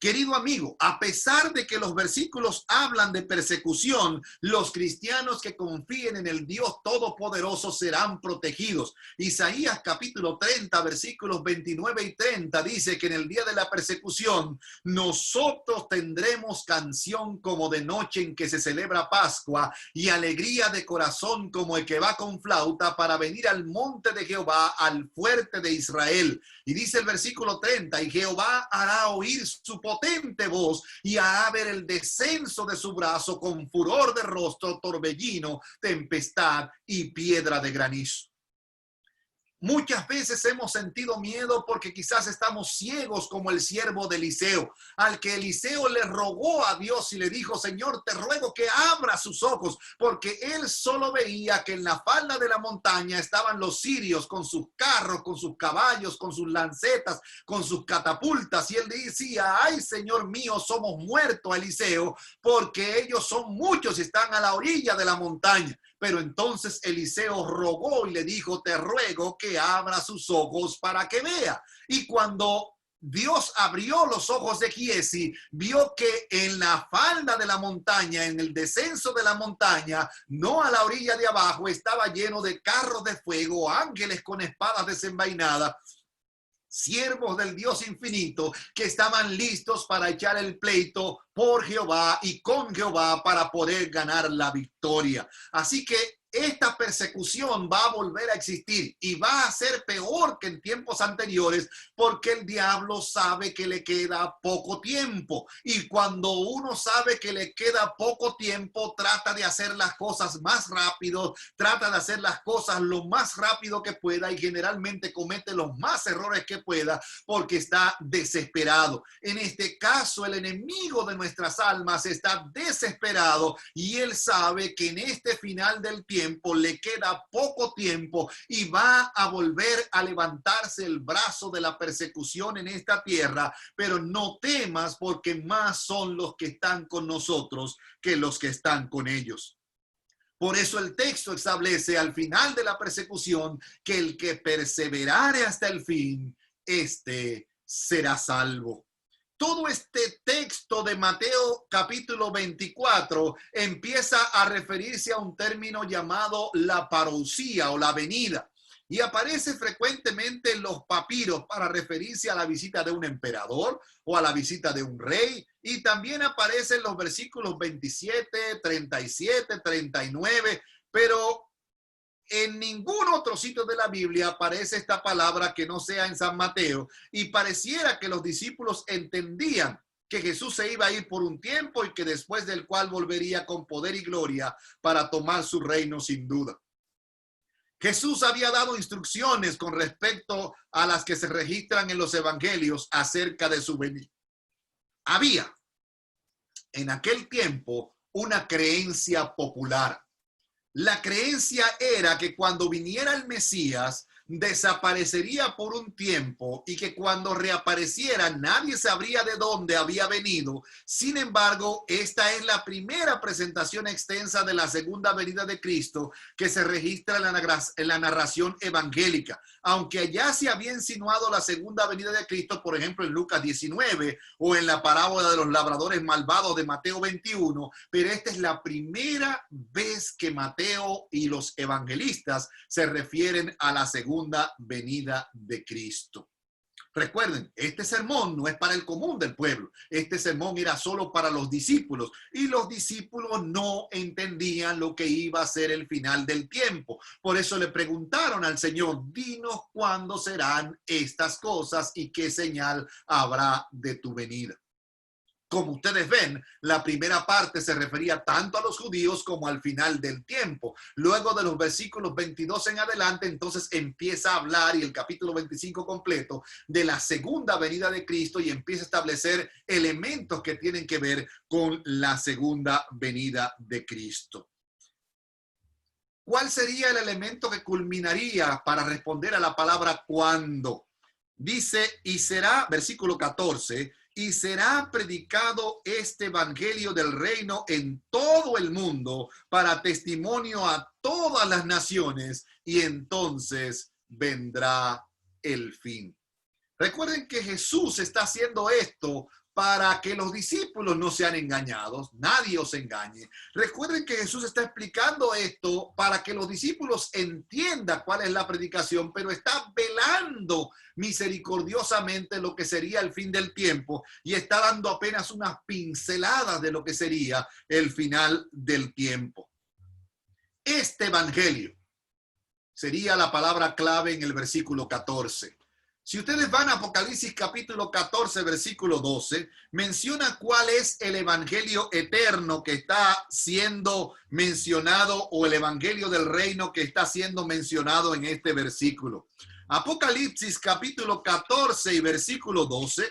Querido amigo, a pesar de que los versículos hablan de persecución, los cristianos que confíen en el Dios Todopoderoso serán protegidos. Isaías capítulo 30, versículos 29 y 30 dice que en el día de la persecución nosotros tendremos canción como de noche en que se celebra Pascua y alegría de corazón como el que va con flauta para venir al monte de Jehová, al fuerte de Israel. Y dice el versículo 30, y Jehová hará oír su potente voz y hará ver el descenso de su brazo con furor de rostro, torbellino, tempestad y piedra de granizo. Muchas veces hemos sentido miedo porque quizás estamos ciegos como el siervo de Eliseo, al que Eliseo le rogó a Dios y le dijo: Señor, te ruego que abra sus ojos, porque él solo veía que en la falda de la montaña estaban los sirios con sus carros, con sus caballos, con sus lancetas, con sus catapultas, y él decía: ay, Señor mío, somos muertos, Eliseo, porque ellos son muchos y están a la orilla de la montaña. Pero entonces Eliseo rogó y le dijo: te ruego que abra sus ojos para que vea. Y cuando Dios abrió los ojos de Giesi, vio que en la falda de la montaña, en el descenso de la montaña, no a la orilla de abajo, estaba lleno de carros de fuego, ángeles con espadas desenvainadas, siervos del Dios infinito que estaban listos para echar el pleito por Jehová y con Jehová para poder ganar la victoria. Así que esta persecución va a volver a existir y va a ser peor que en tiempos anteriores, porque el diablo sabe que le queda poco tiempo, y cuando uno sabe que le queda poco tiempo, trata de hacer las cosas más rápido, trata de hacer las cosas lo más rápido que pueda, y generalmente comete los más errores que pueda porque está desesperado. En este caso, el enemigo de nuestras almas está desesperado y él sabe que en este final del tiempo le queda poco tiempo y va a volver a levantarse el brazo de la persecución en esta tierra. Pero no temas, porque más son los que están con nosotros que los que están con ellos. Por eso el texto establece al final de la persecución que el que perseverare hasta el fin, este será salvo. Todo este texto de Mateo capítulo 24 empieza a referirse a un término llamado la parousia o la venida, y aparece frecuentemente en los papiros para referirse a la visita de un emperador o a la visita de un rey, y también aparece en los versículos 27, 37, 39, pero en ningún otro sitio de la Biblia aparece esta palabra que no sea en San Mateo, y pareciera que los discípulos entendían que Jesús se iba a ir por un tiempo y que después del cual volvería con poder y gloria para tomar su reino sin duda. Jesús había dado instrucciones con respecto a las que se registran en los evangelios acerca de su venida. Había en aquel tiempo una creencia popular. La creencia era que cuando viniera el Mesías desaparecería por un tiempo y que cuando reapareciera nadie sabría de dónde había venido. Sin embargo, esta es la primera presentación extensa de la segunda venida de Cristo que se registra en la narración evangélica. Aunque allá se había insinuado la segunda venida de Cristo, por ejemplo en Lucas 19 o en la parábola de los labradores malvados de Mateo 21, pero esta es la primera vez que Mateo y los evangelistas se refieren a la segunda venida de Cristo. Recuerden, este sermón no es para el común del pueblo. Este sermón era solo para los discípulos, y los discípulos no entendían lo que iba a ser el final del tiempo. Por eso le preguntaron al Señor: dinos cuándo serán estas cosas y qué señal habrá de tu venida. Como ustedes ven, la primera parte se refería tanto a los judíos como al final del tiempo. Luego de los versículos 22 en adelante, entonces empieza a hablar, y el capítulo 25 completo, de la segunda venida de Cristo, y empieza a establecer elementos que tienen que ver con la segunda venida de Cristo. ¿Cuál sería el elemento que culminaría para responder a la palabra cuándo? Dice, y será, versículo 14, y será predicado este evangelio del reino en todo el mundo para testimonio a todas las naciones, y entonces vendrá el fin. Recuerden que Jesús está haciendo esto para que los discípulos no sean engañados, nadie os engañe. Recuerden que Jesús está explicando esto para que los discípulos entiendan cuál es la predicación, pero está velando misericordiosamente lo que sería el fin del tiempo, y está dando apenas unas pinceladas de lo que sería el final del tiempo. Este evangelio sería la palabra clave en el versículo 14. Si ustedes van a Apocalipsis capítulo 14, versículo 12, menciona cuál es el evangelio eterno que está siendo mencionado, o el evangelio del reino que está siendo mencionado en este versículo. Apocalipsis capítulo 14 y versículo 12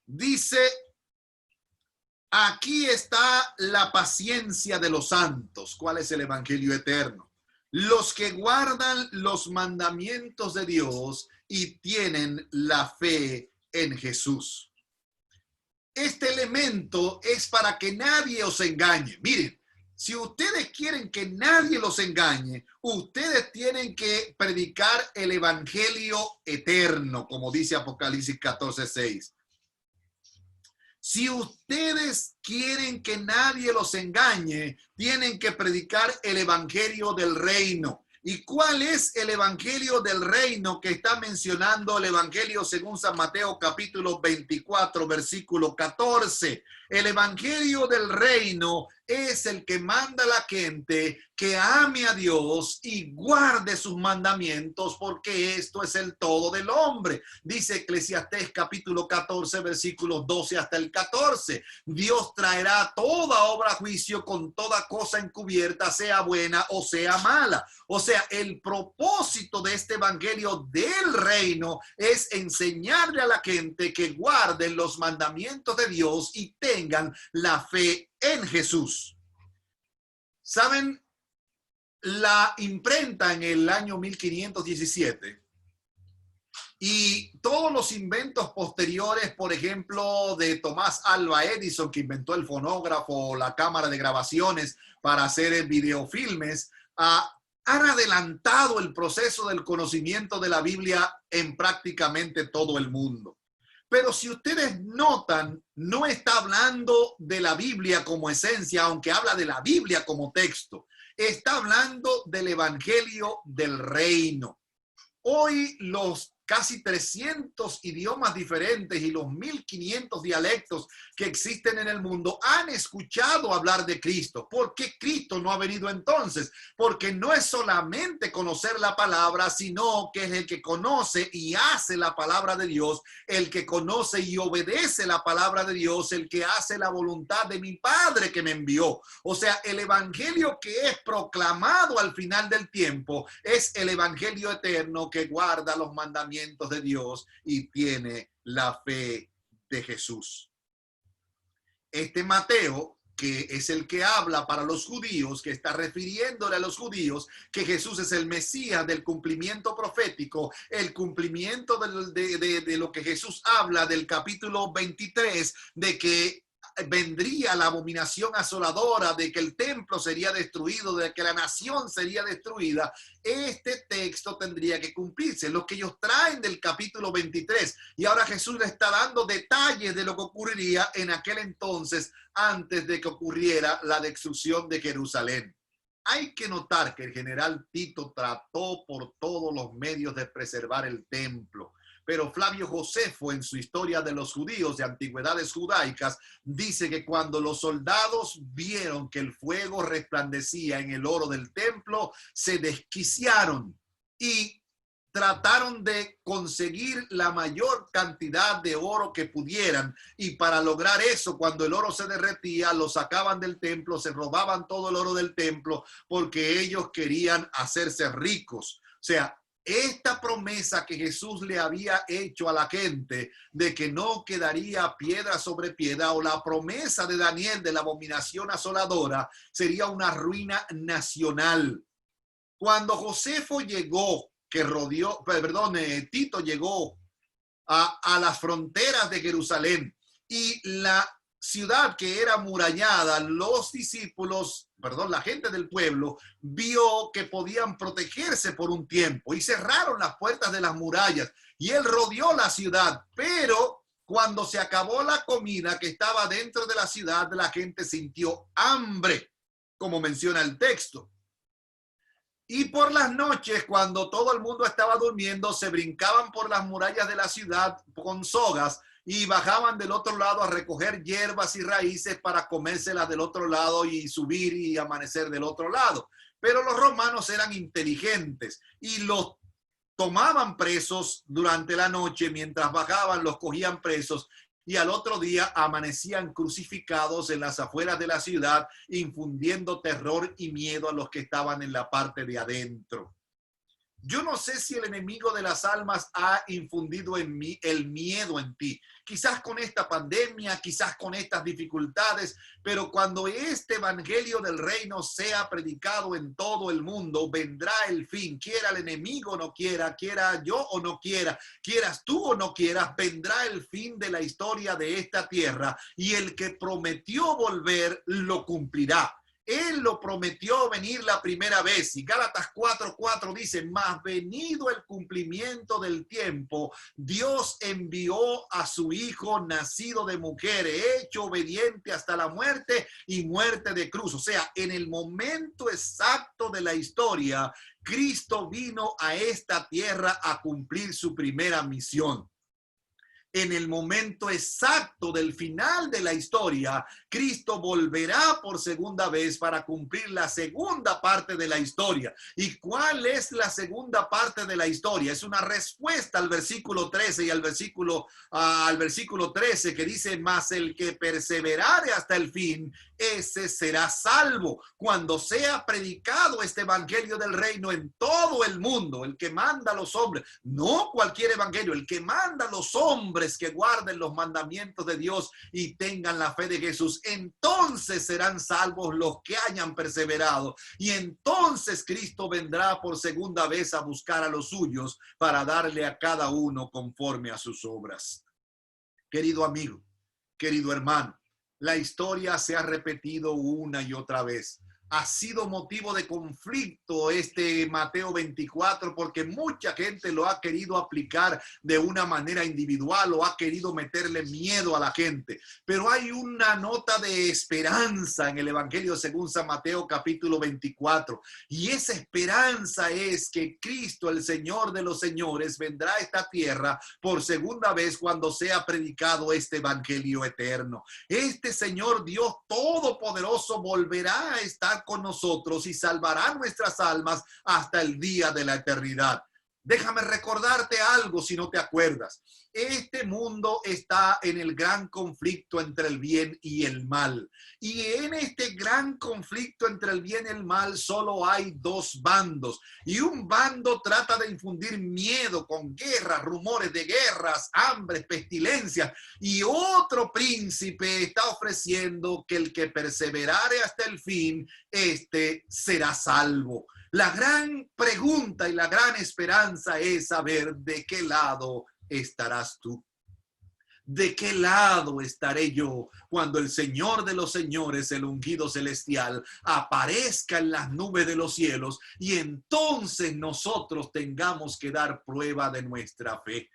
dice: aquí está la paciencia de los santos. ¿Cuál es el evangelio eterno? Los que guardan los mandamientos de Dios y tienen la fe en Jesús. Este elemento es para que nadie os engañe. Miren, si ustedes quieren que nadie los engañe, ustedes tienen que predicar el evangelio eterno, como dice Apocalipsis 14:6. Si ustedes quieren que nadie los engañe, tienen que predicar el evangelio del reino. ¿Y cuál es el evangelio del reino que está mencionando el evangelio según San Mateo capítulo 24, versículo 14? El evangelio del reino es el que manda a la gente que ame a Dios y guarde sus mandamientos, porque esto es el todo del hombre. Dice Eclesiastés capítulo 14, versículos 12 hasta el 14. Dios traerá toda obra a juicio con toda cosa encubierta, sea buena o sea mala. O sea, el propósito de este evangelio del reino es enseñarle a la gente que guarden los mandamientos de Dios y tengan la fe en Jesús. ¿Saben? La imprenta en el año 1517 y todos los inventos posteriores, por ejemplo, de Tomás Alva Edison, que inventó el fonógrafo, la cámara de grabaciones para hacer videofilmes, han adelantado el proceso del conocimiento de la Biblia en prácticamente todo el mundo. Pero si ustedes notan, no está hablando de la Biblia como esencia, aunque habla de la Biblia como texto. Está hablando del evangelio del reino. Hoy los casi 300 idiomas diferentes y los 1500 dialectos que existen en el mundo han escuchado hablar de Cristo. ¿Por qué Cristo no ha venido entonces? Porque no es solamente conocer la palabra, sino que es el que conoce y hace la palabra de Dios, el que conoce y obedece la palabra de Dios, el que hace la voluntad de mi Padre que me envió. O sea, el evangelio que es proclamado al final del tiempo es el evangelio eterno que guarda los mandamientos de Dios y tiene la fe de Jesús. Este Mateo, que es el que habla para los judíos, que está refiriéndole a los judíos que Jesús es el Mesías del cumplimiento profético, el cumplimiento de lo que Jesús habla del capítulo 23, de que vendría la abominación asoladora, de que el templo sería destruido, de que la nación sería destruida. Este texto tendría que cumplirse, lo que ellos traen del capítulo 23. Y ahora Jesús le está dando detalles de lo que ocurriría en aquel entonces, antes de que ocurriera la destrucción de Jerusalén. Hay que notar que el general Tito trató por todos los medios de preservar el templo. Pero Flavio Josefo, en su historia de los judíos de antigüedades judaicas, dice que cuando los soldados vieron que el fuego resplandecía en el oro del templo, se desquiciaron y trataron de conseguir la mayor cantidad de oro que pudieran, y para lograr eso, cuando el oro se derretía, lo sacaban del templo, se robaban todo el oro del templo porque ellos querían hacerse ricos. O sea, esta promesa que Jesús le había hecho a la gente de que no quedaría piedra sobre piedra, o la promesa de Daniel de la abominación asoladora, sería una ruina nacional. Cuando Josefo llegó, Tito llegó a las fronteras de Jerusalén, y la ciudad que era amurallada, la gente del pueblo vio que podían protegerse por un tiempo y cerraron las puertas de las murallas, y él rodeó la ciudad. Pero cuando se acabó la comida que estaba dentro de la ciudad, la gente sintió hambre, como menciona el texto. Y por las noches, cuando todo el mundo estaba durmiendo, se brincaban por las murallas de la ciudad con sogas y bajaban del otro lado a recoger hierbas y raíces para comérselas del otro lado y subir y amanecer del otro lado. Pero los romanos eran inteligentes y los tomaban presos durante la noche. Mientras bajaban, los cogían presos, y al otro día amanecían crucificados en las afueras de la ciudad, infundiendo terror y miedo a los que estaban en la parte de adentro. Yo no sé si el enemigo de las almas ha infundido en mí el miedo en ti. Quizás con esta pandemia, quizás con estas dificultades, pero cuando este evangelio del reino sea predicado en todo el mundo, vendrá el fin. Quiera el enemigo o no quiera, quiera yo o no quiera, quieras tú o no quieras, vendrá el fin de la historia de esta tierra, y el que prometió volver lo cumplirá. Él lo prometió venir la primera vez, y Gálatas 4:4 dice: mas venido el cumplimiento del tiempo, Dios envió a su Hijo, nacido de mujer, hecho obediente hasta la muerte y muerte de cruz. O sea, en el momento exacto de la historia, Cristo vino a esta tierra a cumplir su primera misión. En el momento exacto del final de la historia, Cristo volverá por segunda vez para cumplir la segunda parte de la historia. ¿Y cuál es la segunda parte de la historia? Es una respuesta al versículo 13 y al versículo 13, que dice: mas el que perseverare hasta el fin, ese será salvo. Cuando sea predicado este evangelio del reino en todo el mundo, el que manda a los hombres, no cualquier evangelio, el que manda a los hombres que guarden los mandamientos de Dios y tengan la fe de Jesús, entonces serán salvos los que hayan perseverado. Y entonces Cristo vendrá por segunda vez a buscar a los suyos para darle a cada uno conforme a sus obras. Querido amigo, querido hermano, la historia se ha repetido una y otra vez. Ha sido motivo de conflicto este Mateo 24, porque mucha gente lo ha querido aplicar de una manera individual o ha querido meterle miedo a la gente. Pero hay una nota de esperanza en el Evangelio según San Mateo capítulo 24. Y esa esperanza es que Cristo, el Señor de los señores, vendrá a esta tierra por segunda vez cuando sea predicado este Evangelio eterno. Este Señor Dios Todopoderoso volverá a estar con nosotros y salvará nuestras almas hasta el día de la eternidad. Déjame recordarte algo si no te acuerdas. Este mundo está en el gran conflicto entre el bien y el mal. Y en este gran conflicto entre el bien y el mal solo hay dos bandos. Y un bando trata de infundir miedo con guerras, rumores de guerras, hambres, pestilencias. Y otro príncipe está ofreciendo que el que perseverare hasta el fin, este será salvo. La gran pregunta y la gran esperanza es saber de qué lado estarás tú. ¿De qué lado estaré yo cuando el Señor de los señores, el ungido celestial, aparezca en las nubes de los cielos y entonces nosotros tengamos que dar prueba de nuestra fe?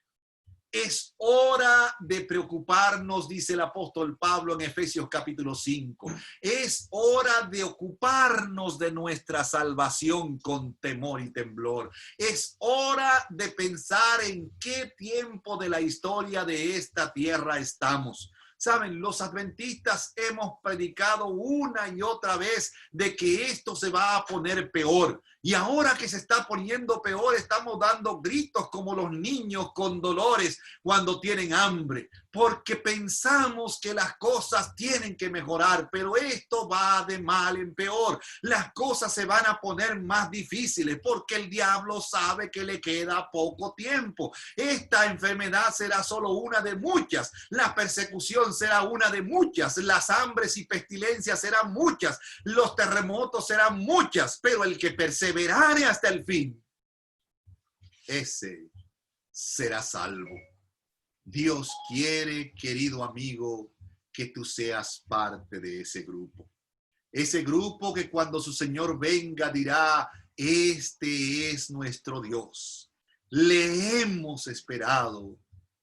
Es hora de preocuparnos, dice el apóstol Pablo en Efesios capítulo 5. Es hora de ocuparnos de nuestra salvación con temor y temblor. Es hora de pensar en qué tiempo de la historia de esta tierra estamos. Saben, los adventistas hemos predicado una y otra vez de que esto se va a poner peor. Y ahora que se está poniendo peor, estamos dando gritos como los niños con dolores cuando tienen hambre, porque pensamos que las cosas tienen que mejorar, pero esto va de mal en peor. Las cosas se van a poner más difíciles porque el diablo sabe que le queda poco tiempo. Esta enfermedad será solo una de muchas. La persecución será una de muchas. Las hambres y pestilencias serán muchas. Los terremotos serán muchas, pero el que perseverare hasta el fin, ese será salvo. Dios quiere, querido amigo, que tú seas parte de ese grupo. Ese grupo que cuando su Señor venga dirá, este es nuestro Dios. Le hemos esperado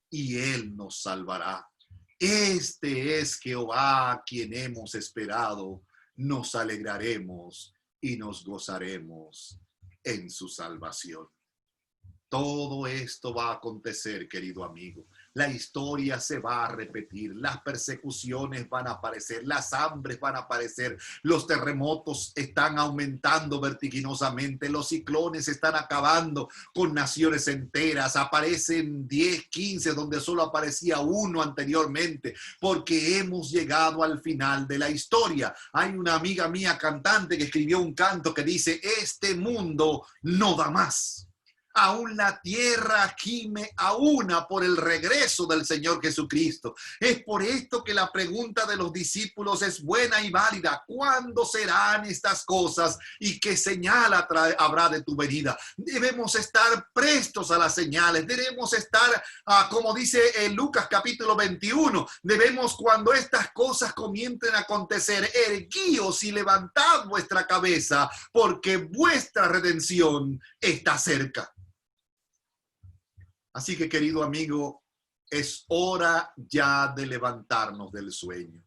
y Él nos salvará. Este es Jehová a quien hemos esperado. Nos alegraremos y nos gozaremos en su salvación. Todo esto va a acontecer, querido amigo. La historia se va a repetir, las persecuciones van a aparecer, las hambres van a aparecer, los terremotos están aumentando vertiginosamente, los ciclones están acabando con naciones enteras, aparecen 10, 15 donde solo aparecía uno anteriormente, porque hemos llegado al final de la historia. Hay una amiga mía cantante que escribió un canto que dice, este mundo no da más. Aún la tierra gime a una por el regreso del Señor Jesucristo. Es por esto que la pregunta de los discípulos es buena y válida. ¿Cuándo serán estas cosas y qué señal habrá de tu venida? Debemos estar prestos a las señales. Debemos estar, como dice en Lucas capítulo 21, debemos cuando estas cosas comiencen a acontecer, erguíos y levantad vuestra cabeza, porque vuestra redención está cerca. Así que, querido amigo, es hora ya de levantarnos del sueño.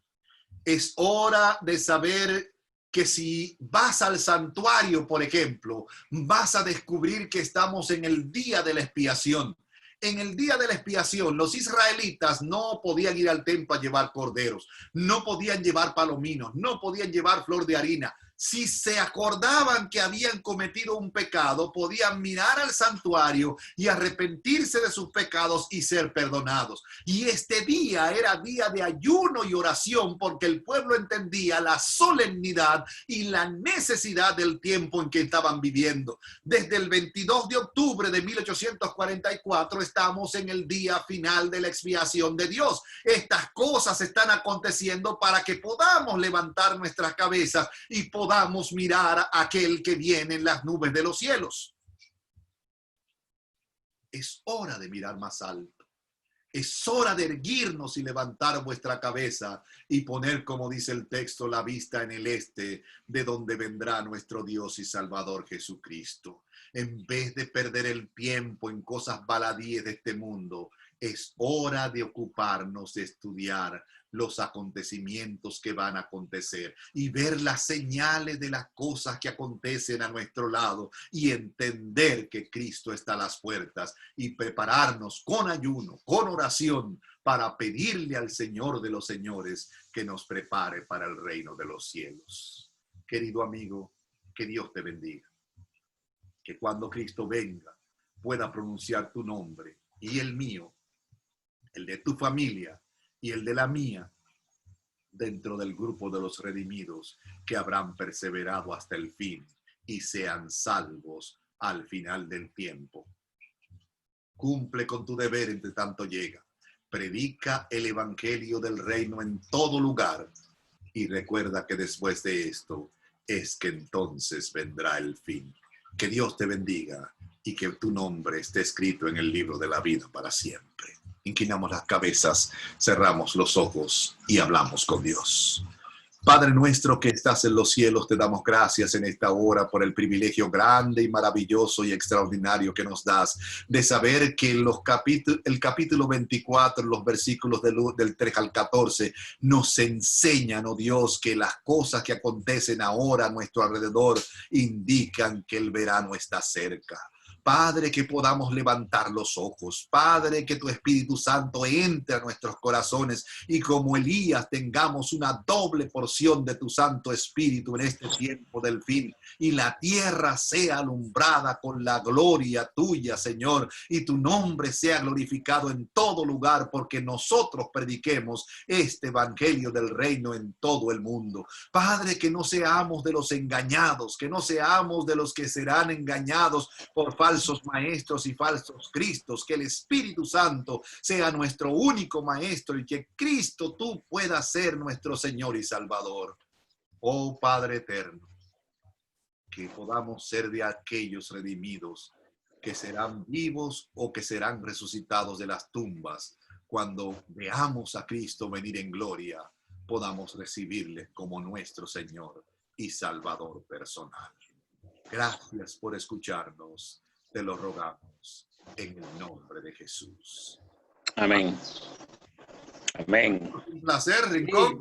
Es hora de saber que si vas al santuario, por ejemplo, vas a descubrir que estamos en el día de la expiación. En el día de la expiación, los israelitas no podían ir al templo a llevar corderos, no podían llevar palominos, no podían llevar flor de harina. Si se acordaban que habían cometido un pecado, podían mirar al santuario y arrepentirse de sus pecados y ser perdonados. Y este día era día de ayuno y oración porque el pueblo entendía la solemnidad y la necesidad del tiempo en que estaban viviendo. Desde el 22 de octubre de 1844 estamos en el día final de la expiación de Dios. Estas cosas están aconteciendo para que podamos levantar nuestras cabezas y podamos mirar a aquel que viene en las nubes de los cielos. Es hora de mirar más alto. Es hora de erguirnos y levantar vuestra cabeza y poner, como dice el texto, la vista en el este, de donde vendrá nuestro Dios y Salvador Jesucristo. En vez de perder el tiempo en cosas baladíes de este mundo, es hora de ocuparnos de estudiar los acontecimientos que van a acontecer y ver las señales de las cosas que acontecen a nuestro lado y entender que Cristo está a las puertas y prepararnos con ayuno, con oración para pedirle al Señor de los señores que nos prepare para el reino de los cielos. Querido amigo, que Dios te bendiga. Que cuando Cristo venga pueda pronunciar tu nombre y el mío, el de tu familia y el de la mía, dentro del grupo de los redimidos que habrán perseverado hasta el fin y sean salvos al final del tiempo. Cumple con tu deber entre tanto llega. Predica el evangelio del reino en todo lugar y recuerda que después de esto es que entonces vendrá el fin. Que Dios te bendiga y que tu nombre esté escrito en el libro de la vida para siempre. Inclinamos las cabezas, cerramos los ojos y hablamos con Dios. Padre nuestro que estás en los cielos, te damos gracias en esta hora por el privilegio grande y maravilloso y extraordinario que nos das de saber que el capítulo 24, los versículos del 3 al 14, nos enseñan, oh Dios, que las cosas que acontecen ahora a nuestro alrededor indican que el verano está cerca. Padre, que podamos levantar los ojos. Padre, que tu Espíritu Santo entre a nuestros corazones y como Elías tengamos una doble porción de tu Santo Espíritu en este tiempo del fin. Y la tierra sea alumbrada con la gloria tuya, Señor, y tu nombre sea glorificado en todo lugar, porque nosotros prediquemos este evangelio del reino en todo el mundo. Padre, que no seamos de los engañados, que no seamos de los que serán engañados por falsos maestros y falsos cristos, que el Espíritu Santo sea nuestro único maestro y que Cristo tú puedas ser nuestro Señor y Salvador. Oh Padre eterno, que podamos ser de aquellos redimidos que serán vivos o que serán resucitados de las tumbas. Cuando veamos a Cristo venir en gloria, podamos recibirle como nuestro Señor y Salvador personal. Gracias por escucharnos. Te lo rogamos en el nombre de Jesús. Amén. Amén. Un placer, Rincón.